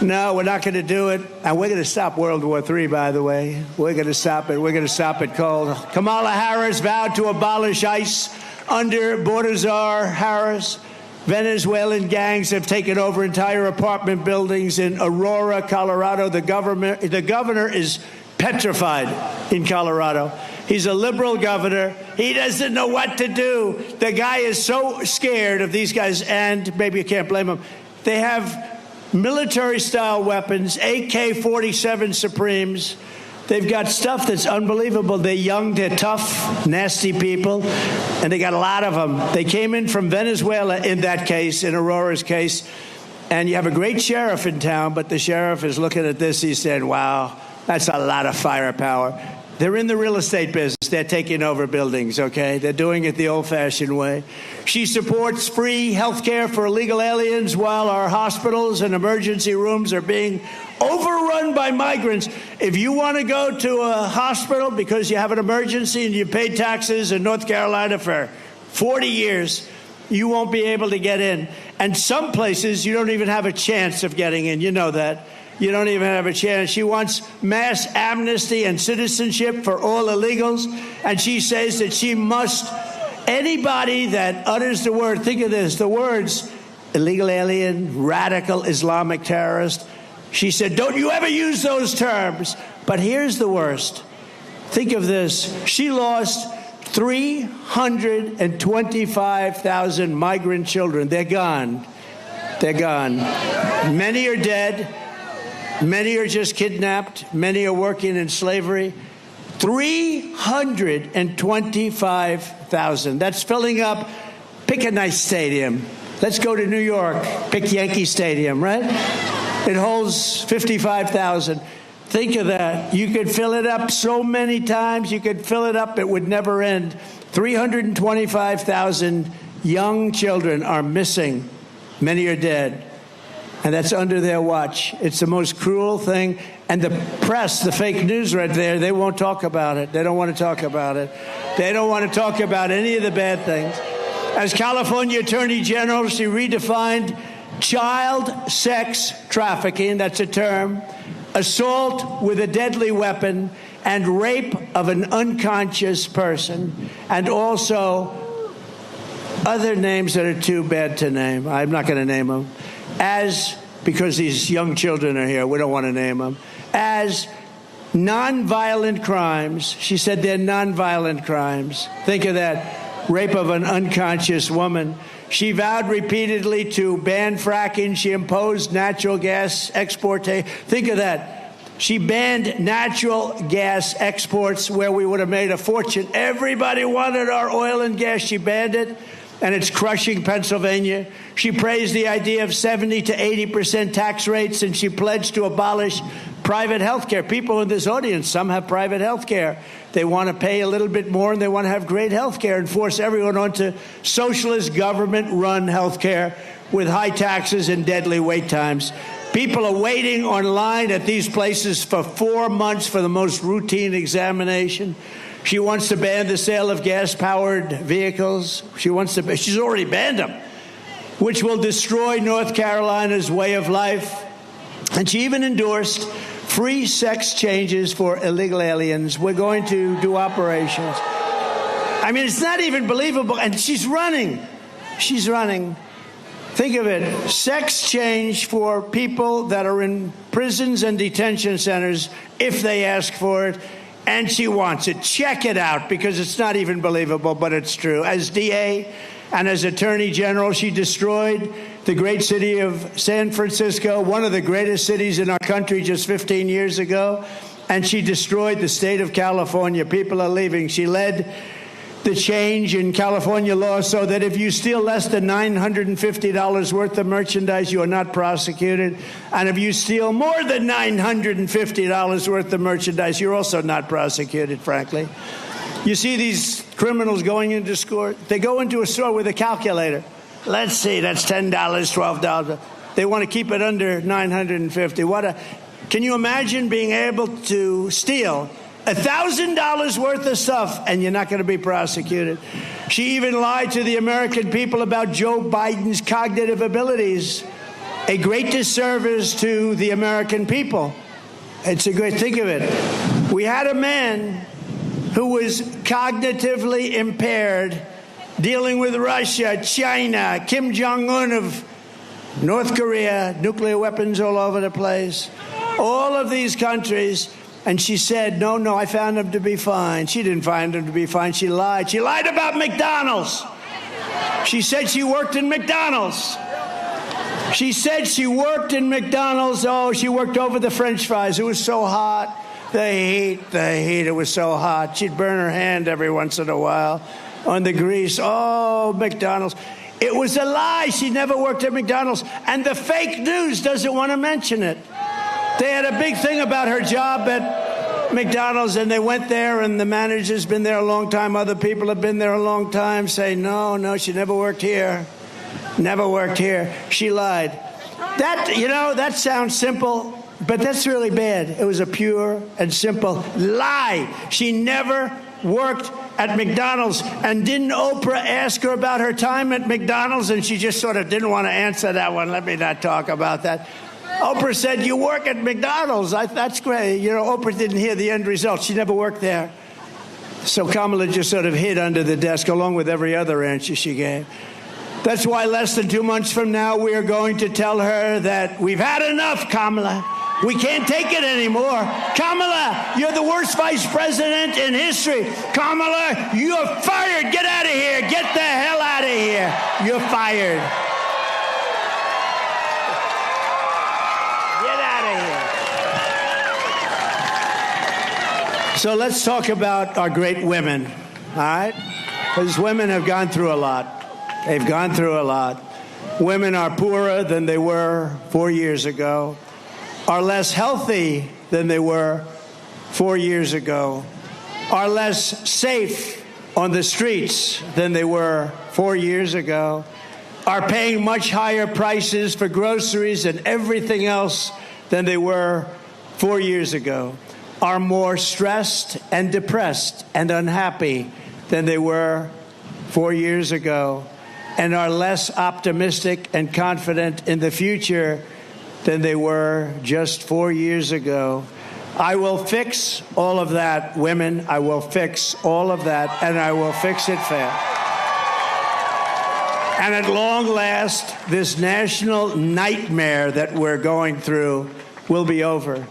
No, we're not going to do it. And we're going to stop World War III, by the way. We're going to stop it. We're going to stop it cold. Kamala Harris vowed to abolish ICE under border czar Harris. Venezuelan gangs have taken over entire apartment buildings in Aurora, Colorado. The governor is petrified in Colorado. He's a liberal governor. He doesn't know what to do. The guy is so scared of these guys, and maybe you can't blame him. They have military-style weapons, AK-47 Supremes. They've got stuff that's unbelievable. They're young, they're tough, nasty people, and they got a lot of them. They came in from Venezuela in that case, in Aurora's case, and you have a great sheriff in town, but the sheriff is looking at this. He's saying, wow, that's a lot of firepower. They're in the real estate business. They're taking over buildings, okay? They're doing it the old-fashioned way. She supports free health care for illegal aliens while our hospitals and emergency rooms are being overrun by migrants. If you want to go to a hospital because you have an emergency and you paid taxes in North Carolina for 40 years, you won't be able to get in. And some places you don't even have a chance of getting in. You know that. You don't even have a chance. She wants mass amnesty and citizenship for all illegals. And she says that she must, anybody that utters the word, think of this, the words, illegal alien, radical Islamic terrorist. She said, don't you ever use those terms. But here's the worst. Think of this. She lost 325,000 migrant children. They're gone. They're gone. Many are dead. Many are just kidnapped. Many are working in slavery. 325,000. That's filling up. Pick a nice stadium. Let's go to New York. Pick Yankee Stadium, right? It holds 55,000. Think of that. You could fill it up so many times. You could fill it up. It would never end. 325,000 young children are missing. Many are dead. And that's under their watch. It's the most cruel thing. And the press, the fake news right there, they won't talk about it. They don't want to talk about it. They don't want to talk about any of the bad things. As California Attorney General, she redefined child sex trafficking, that's a term, assault with a deadly weapon, and rape of an unconscious person, and also other names that are too bad to name. I'm not going to name them. Because these young children are here, we don't want to name them, as nonviolent crimes. She said they're nonviolent crimes. Think of that. Rape of an unconscious woman. She vowed repeatedly to ban fracking. She imposed natural gas exportation. Think of that. She banned natural gas exports where we would have made a fortune. Everybody wanted our oil and gas. She banned it. And it's crushing Pennsylvania. She praised the idea of 70 to 80% tax rates, and she pledged to abolish private health care. People in this audience, some have private health care. They want to pay a little bit more, and they want to have great health care and force everyone onto socialist government-run health care with high taxes and deadly wait times. People are waiting online at these places for 4 months for the most routine examination. She wants to ban the sale of gas-powered vehicles. She's already banned them, which will destroy North Carolina's way of life. And she even endorsed free sex changes for illegal aliens. We're going to do operations. I mean, it's not even believable. And she's running. She's running. Think of it. Sex change for people that are in prisons and detention centers if they ask for it. And she wants it. Check it out, because it's not even believable, but it's true. As DA and as Attorney General, she destroyed the great city of San Francisco, one of the greatest cities in our country just 15 years ago. And she destroyed the state of California. People are leaving. She led the change in California law so that if you steal less than $950 worth of merchandise, you are not prosecuted. And if you steal more than $950 worth of merchandise, you're also not prosecuted, frankly. You see these criminals going into store. They go into a store with a calculator. Let's see, that's $10, $12. They want to keep it under $950. Can you imagine being able to steal $1,000 worth of stuff and you're not going to be prosecuted? She even lied to the American people about Joe Biden's cognitive abilities, a great disservice to the American people. It's a great, think of it. We had a man who was cognitively impaired dealing with Russia, China, Kim Jong-un of North Korea, nuclear weapons all over the place, all of these countries. And she said, no, I found him to be fine. She didn't find him to be fine. She lied. She lied about McDonald's. She said she worked in McDonald's. She said she worked in McDonald's. Oh, she worked over the French fries. It was so hot. The heat, it was so hot. She'd burn her hand every once in a while on the grease. Oh, McDonald's. It was a lie. She never worked at McDonald's. And the fake news doesn't want to mention it. They had a big thing about her job at McDonald's, and they went there, and the manager's been there a long time. Other people have been there a long time, say, no, she never worked here. Never worked here. She lied. That sounds simple, but that's really bad. It was a pure and simple lie. She never worked at McDonald's. And didn't Oprah ask her about her time at McDonald's? And she just sort of didn't want to answer that one. Let me not talk about that. Oprah said, you work at McDonald's. That's great. Oprah didn't hear the end result. She never worked there. So Kamala just sort of hid under the desk along with every other answer she gave. That's why less than 2 months from now, we are going to tell her that we've had enough, Kamala. We can't take it anymore. Kamala, you're the worst vice president in history. Kamala, you're fired. Get out of here. Get the hell out of here. You're fired. So let's talk about our great women, all right? Because women have gone through a lot. They've gone through a lot. Women are poorer than they were 4 years ago, are less healthy than they were 4 years ago, are less safe on the streets than they were 4 years ago, are paying much higher prices for groceries and everything else than they were 4 years ago, are more stressed and depressed and unhappy than they were 4 years ago, and are less optimistic and confident in the future than they were just 4 years ago. I will fix all of that, women. I will fix all of that, and I will fix it fast. And at long last, this national nightmare that we're going through will be over.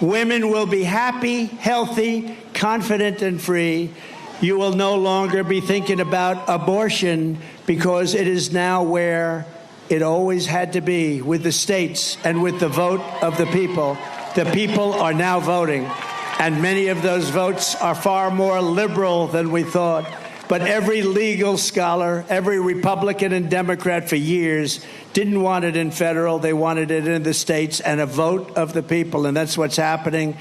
Women will be happy, healthy, confident, and free. You will no longer be thinking about abortion because it is now where it always had to be, with the states and with the vote of the people. The people are now voting, and many of those votes are far more liberal than we thought. But every legal scholar, every Republican and Democrat for years didn't want it in federal. They wanted it in the states, and a vote of the people. And that's what's happening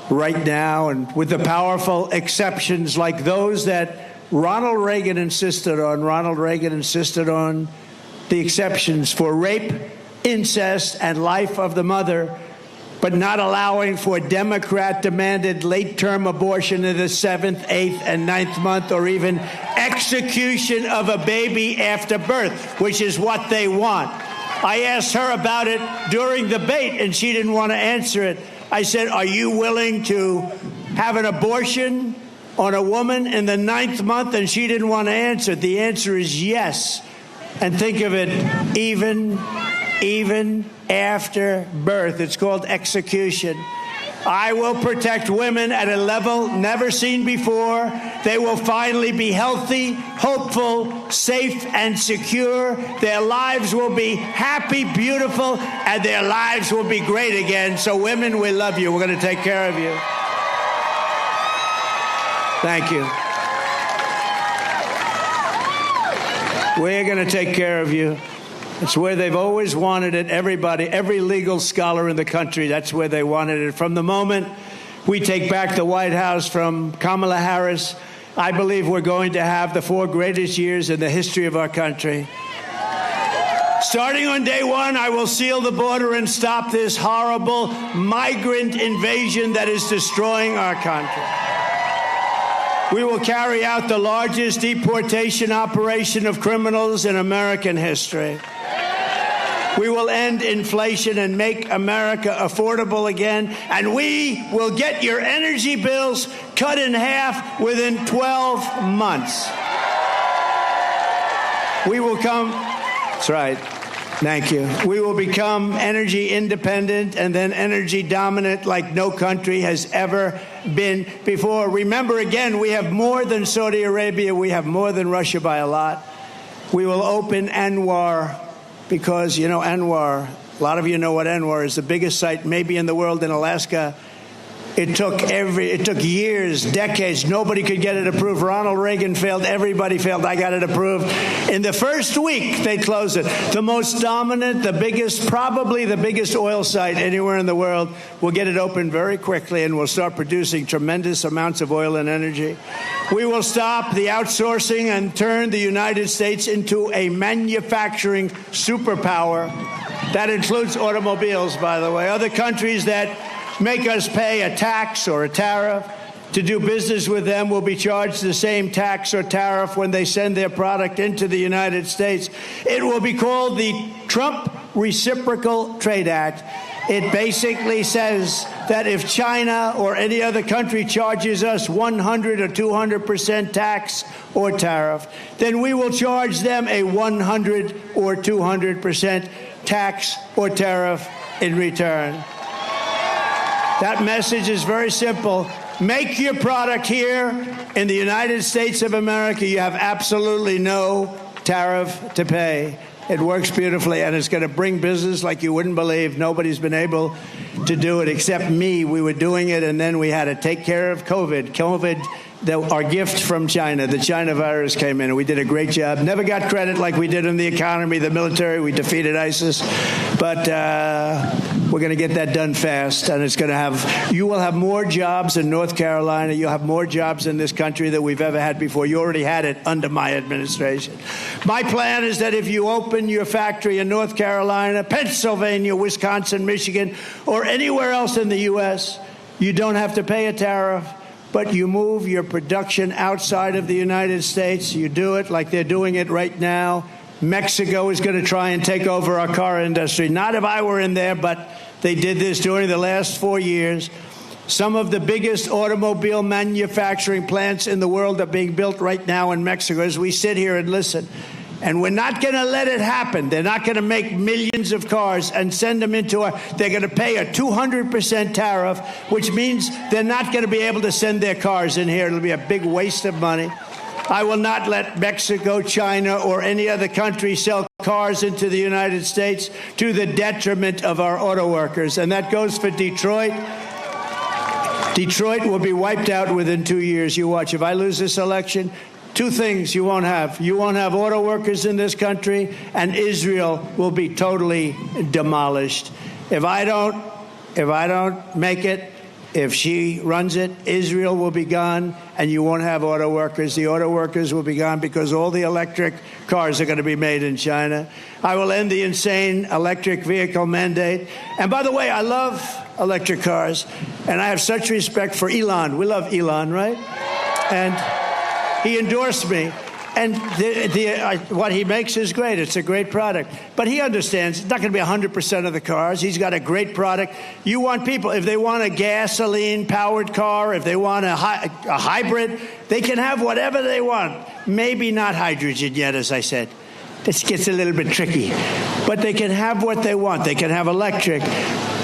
right now. And with the powerful exceptions like those that Ronald Reagan insisted on. Ronald Reagan insisted on the exceptions for rape, incest, and life of the mother, but not allowing for Democrat-demanded late-term abortion in the 7th, 8th, and 9th month, or even execution of a baby after birth, which is what they want. I asked her about it during the debate, and she didn't want to answer it. I said, are you willing to have an abortion on a woman in the 9th month? And she didn't want to answer. The answer is yes. And think of it, even after birth. It's called execution. I will protect women at a level never seen before. They will finally be healthy, hopeful, safe, and secure. Their lives will be happy, beautiful, and their lives will be great again. So women, we love you. We're going to take care of you. Thank you. We're going to take care of you. It's where they've always wanted it. Everybody, every legal scholar in the country, that's where they wanted it. From the moment we take back the White House from Kamala Harris, I believe we're going to have the 4 greatest years in the history of our country. Starting on day one, I will seal the border and stop this horrible migrant invasion that is destroying our country. We will carry out the largest deportation operation of criminals in American history. We will end inflation and make America affordable again. And we will get your energy bills cut in half within 12 months. We will come, that's right, thank you. We will become energy independent and then energy dominant like no country has ever been before. Remember, again, we have more than Saudi Arabia. We have more than Russia by a lot. We will open Anwar because, you know, Anwar, a lot of you know what Anwar is, the biggest site maybe in the world in Alaska. It took years, decades. Nobody could get it approved. Ronald Reagan failed. Everybody failed. I got it approved. In the first week, they closed it. The most dominant, the biggest, probably the biggest oil site anywhere in the world. We'll get it open very quickly, and we'll start producing tremendous amounts of oil and energy. We will stop the outsourcing and turn the United States into a manufacturing superpower. That includes automobiles, by the way. Other countries that make us pay a tax or a tariff to do business with them will be charged the same tax or tariff when they send their product into the United States. It will be called the Trump Reciprocal Trade Act. It basically says that if China or any other country charges us 100 or 200% tax or tariff, then we will charge them a 100 or 200% tax or tariff in return. That message is very simple. Make your product here in the United States of America. You have absolutely no tariff to pay. It works beautifully, and it's going to bring business like you wouldn't believe. Nobody's been able to do it except me. We were doing it, and then we had to take care of COVID. Our gift from China, the China virus came in, and we did a great job. Never got credit like we did in the economy, the military. We defeated ISIS. But we're going to get that done fast, and you will have more jobs in North Carolina. You'll have more jobs in this country than we've ever had before. You already had it under my administration. My plan is that if you open your factory in North Carolina, Pennsylvania, Wisconsin, Michigan, or anywhere else in the U.S., you don't have to pay a tariff. But you move your production outside of the United States. You do it like they're doing it right now. Mexico is going to try and take over our car industry. Not if I were in there, but they did this during the last 4 years. Some of the biggest automobile manufacturing plants in the world are being built right now in Mexico as we sit here and listen. And we're not going to let it happen. They're not going to make millions of cars and send them they're going to pay a 200% tariff, which means they're not going to be able to send their cars in here. It'll be a big waste of money. I will not let Mexico, China, or any other country sell cars into the United States to the detriment of our auto workers. And that goes for Detroit. Detroit will be wiped out within 2 years. You watch. If I lose this election, two things you won't have. You won't have auto workers in this country, and Israel will be totally demolished. If I don't make it, if she runs it, Israel will be gone, and you won't have auto workers. The auto workers will be gone because all the electric cars are going to be made in China. I will end the insane electric vehicle mandate. And by the way, I love electric cars, and I have such respect for Elon. We love Elon, right? And he endorsed me, and what he makes is great. It's a great product. But he understands it's not going to be 100% of the cars. He's got a great product. You want people, if they want a gasoline-powered car, if they want a hybrid, they can have whatever they want. Maybe not hydrogen yet, as I said. This gets a little bit tricky. But they can have what they want. They can have electric.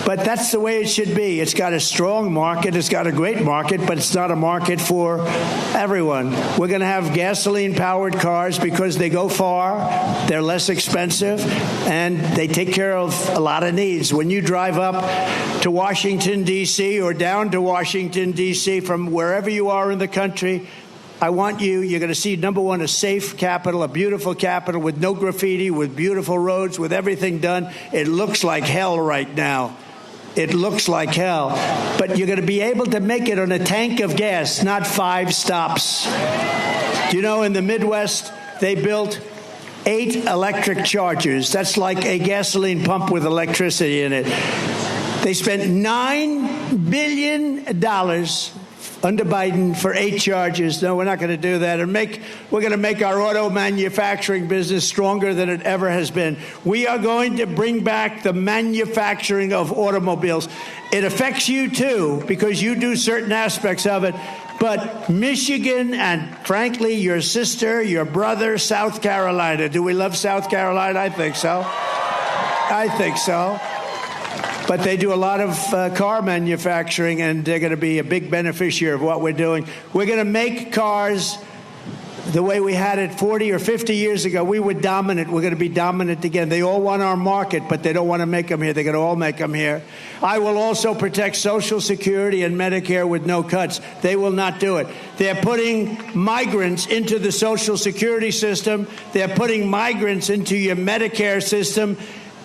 But that's the way it should be. It's got a strong market. It's got a great market, but it's not a market for everyone. We're going to have gasoline-powered cars because they go far, they're less expensive, and they take care of a lot of needs. When you drive up to Washington, D.C., or down to Washington, D.C., from wherever you are in the country, you're going to see, number one, a safe capital, a beautiful capital with no graffiti, with beautiful roads, with everything done. It looks like hell right now. It looks like hell. But you're going to be able to make it on a tank of gas, not 5 stops. You know, in the Midwest, they built 8 electric chargers. That's like a gasoline pump with electricity in it. They spent $9 billion under Biden for 8 chargers. No, we're not going to do that. We're going to make our auto manufacturing business stronger than it ever has been. We are going to bring back the manufacturing of automobiles. It affects you, too, because you do certain aspects of it. But Michigan and, frankly, your sister, your brother, South Carolina. Do we love South Carolina? I think so. I think so. But they do a lot of car manufacturing, and they're going to be a big beneficiary of what we're doing. We're going to make cars the way we had it 40 or 50 years ago. We were dominant. We're going to be dominant again. They all want our market, but they don't want to make them here. They're going to all make them here. I will also protect Social Security and Medicare with no cuts. They will not do it. They're putting migrants into the Social Security system. They're putting migrants into your Medicare system,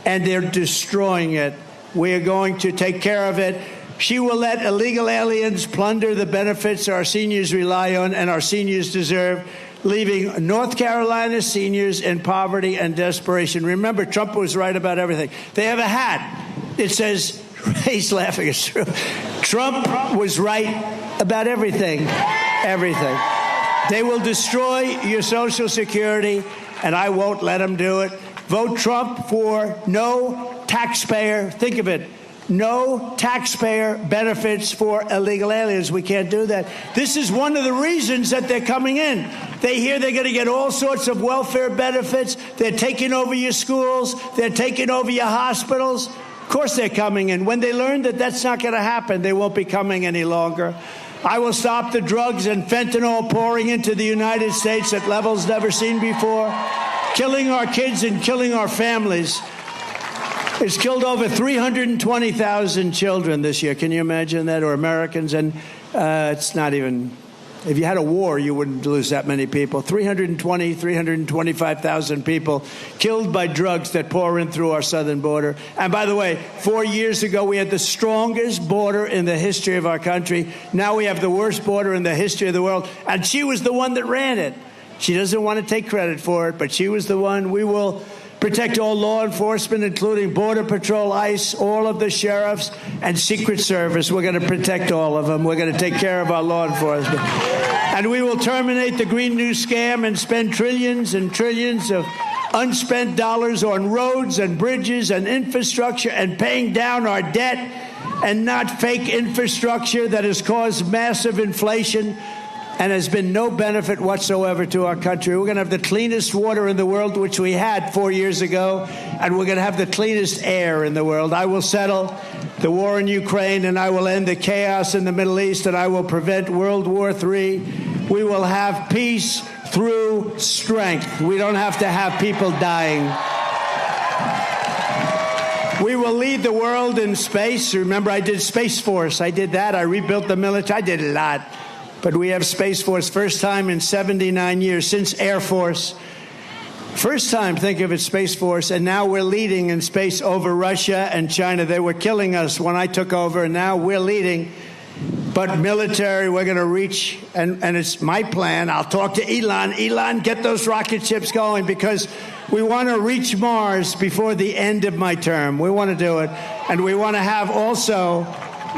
and they're destroying it. We are going to take care of it. She will let illegal aliens plunder the benefits our seniors rely on and our seniors deserve, leaving North Carolina seniors in poverty and desperation. Remember, Trump was right about everything. They have a hat. It says, he's laughing, it's true. Trump was right about everything. Everything. They will destroy your Social Security, and I won't let them do it. Vote Trump for no taxpayer, think of it, no taxpayer benefits for illegal aliens. We can't do that. This is one of the reasons that they're coming in. They hear they're going to get all sorts of welfare benefits. They're taking over your schools. They're taking over your hospitals. Of course they're coming in. When they learn that that's not going to happen, they won't be coming any longer. I will stop the drugs and fentanyl pouring into the United States at levels never seen before, killing our kids and killing our families. It's killed over 320,000 children this year. Can you imagine that? Or Americans. And it's not even, if you had a war, you wouldn't lose that many people. 325,000 people killed by drugs that pour in through our southern border. And by the way, 4 years ago, we had the strongest border in the history of our country. Now we have the worst border in the history of the world. And she was the one that ran it. She doesn't want to take credit for it, but she was the one. We will protect all law enforcement, including Border Patrol, ICE, all of the sheriffs, and Secret Service. We're going to protect all of them. We're going to take care of our law enforcement. And we will terminate the Green New Scam and spend trillions and trillions of unspent dollars on roads and bridges and infrastructure and paying down our debt, and not fake infrastructure that has caused massive inflation and has been no benefit whatsoever to our country. We're going to have the cleanest water in the world, which we had 4 years ago, and we're going to have the cleanest air in the world. I will settle the war in Ukraine, and I will end the chaos in the Middle East, and I will prevent World War III. We will have peace through strength. We don't have to have people dying. We will lead the world in space. Remember, I did Space Force. I did that. I rebuilt the military. I did a lot. But we have Space Force, first time in 79 years, since Air Force. First time, think of it, Space Force. And now we're leading in space over Russia and China. They were killing us when I took over, and now we're leading. But military, we're going to reach, and it's my plan. I'll talk to Elon. Elon, get those rocket ships going, because we want to reach Mars before the end of my term. We want to do it. And we want to have also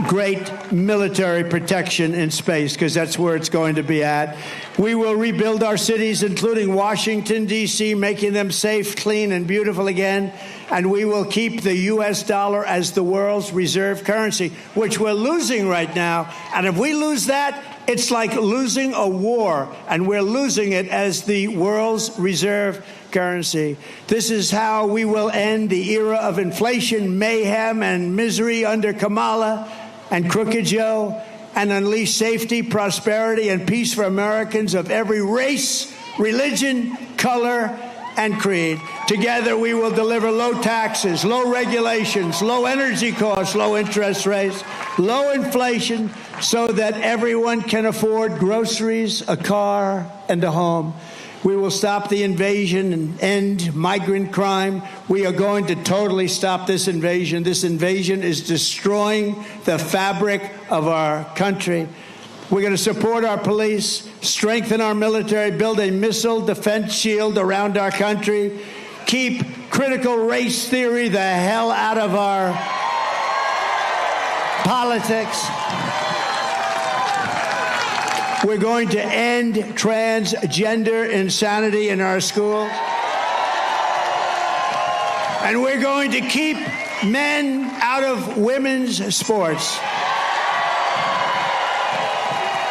great military protection in space, because that's where it's going to be at. We will rebuild our cities, including Washington, D.C., making them safe, clean, and beautiful again. And we will keep the U.S. dollar as the world's reserve currency, which we're losing right now. And if we lose that, it's like losing a war, and we're losing it as the world's reserve currency. This is how we will end the era of inflation, mayhem, and misery under Kamala and Crooked Joe, and unleash safety, prosperity, and peace for Americans of every race, religion, color, and creed. Together, we will deliver low taxes, low regulations, low energy costs, low interest rates, low inflation, so that everyone can afford groceries, a car, and a home. We will stop the invasion and end migrant crime. We are going to totally stop this invasion. This invasion is destroying the fabric of our country. We're going to support our police, strengthen our military, build a missile defense shield around our country, keep critical race theory the hell out of our politics. We're going to end transgender insanity in our schools. And we're going to keep men out of women's sports.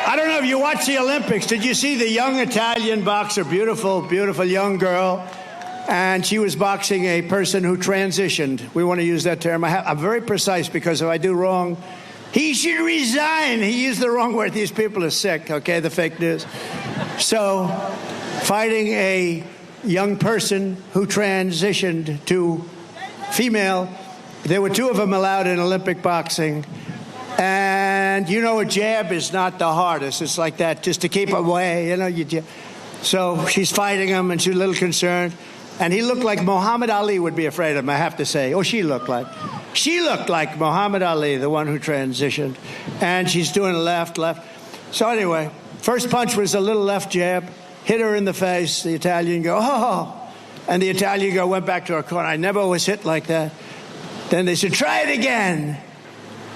I don't know if you watched the Olympics. Did you see the young Italian boxer, beautiful, beautiful young girl? And she was boxing a person who transitioned. We want to use that term. I'm very precise because if I do wrong, he should resign. He used the wrong word. These people are sick, okay, the fake news. So, fighting a young person who transitioned to female, there were two of them allowed in Olympic boxing. And you know, a jab is not the hardest. It's like that, just to keep away, you know. So she's fighting him, and she's a little concerned. And he looked like Muhammad Ali would be afraid of him, I have to say. Or she looked like. She looked like Muhammad Ali, the one who transitioned. And she's doing left. So anyway, first punch was a little left jab, hit her in the face. The Italian go, oh. And the Italian girl went back to her corner. I never was hit like that. Then they said, try it again.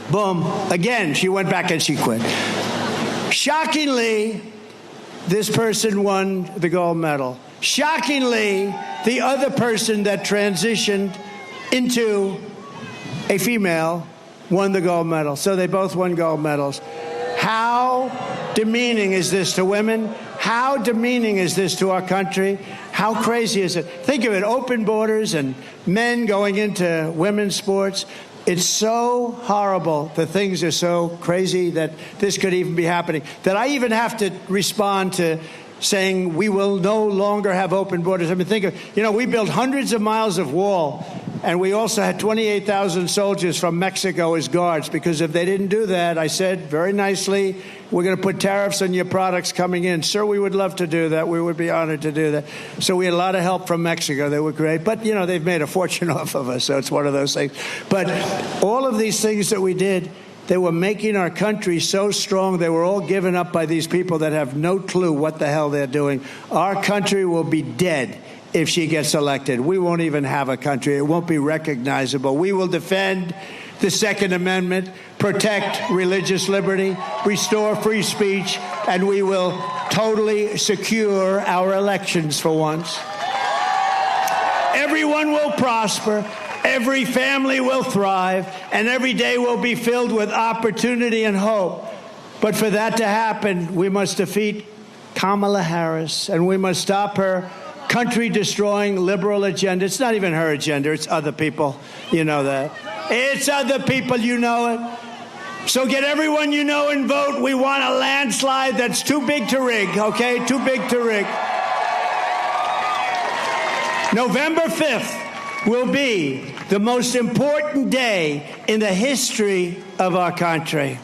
Boom. Again, she went back and she quit. Shockingly, this person won the gold medal. Shockingly, the other person that transitioned into a female won the gold medal. So they both won gold medals. How demeaning is this to women? How demeaning is this to our country? How crazy is it? Think of it, open borders and men going into women's sports. It's so horrible. The things are so crazy that this could even be happening, that I even have to respond to saying we will no longer have open borders. I mean, think of, we built hundreds of miles of wall, and we also had 28,000 soldiers from Mexico as guards, because if they didn't do that, I said very nicely, we're going to put tariffs on your products coming in. Sir, we would love to do that. We would be honored to do that. So we had a lot of help from Mexico. They were great. But, they've made a fortune off of us, so it's one of those things. But all of these things that we did, they were making our country so strong. They were all given up by these people that have no clue what the hell they're doing. Our country will be dead if she gets elected. We won't even have a country. It won't be recognizable. We will defend the Second Amendment, protect religious liberty, restore free speech, and we will totally secure our elections for once. Everyone will prosper. Every family will thrive, and every day will be filled with opportunity and hope. But for that to happen, we must defeat Kamala Harris, and we must stop her country-destroying liberal agenda. It's not even her agenda. It's other people. You know that. It's other people. You know it. So get everyone you know and vote. We want a landslide that's too big to rig, okay? Too big to rig. November 5th. Will be the most important day in the history of our country.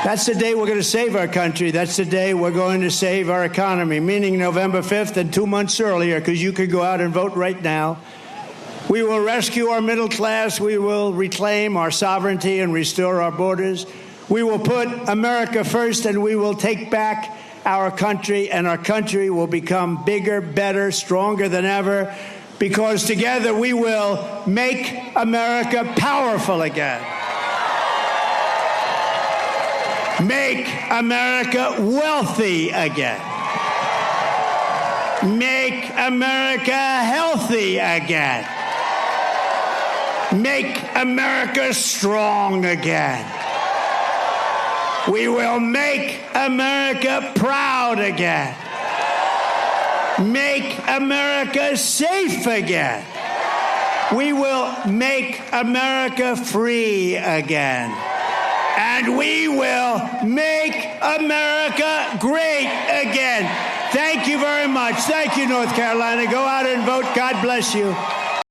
That's the day we're going to save our country. That's the day we're going to save our economy, meaning November 5th and 2 months earlier, because you could go out and vote right now. We will rescue our middle class. We will reclaim our sovereignty and restore our borders. We will put America first, and we will take back our country, and our country will become bigger, better, stronger than ever. Because together we will make America powerful again. Make America wealthy again. Make America healthy again. Make America strong again. We will make America proud again. Make America safe again. We will make America free again. And we will make America great again. Thank you very much. Thank you, North Carolina. Go out and vote. God bless you.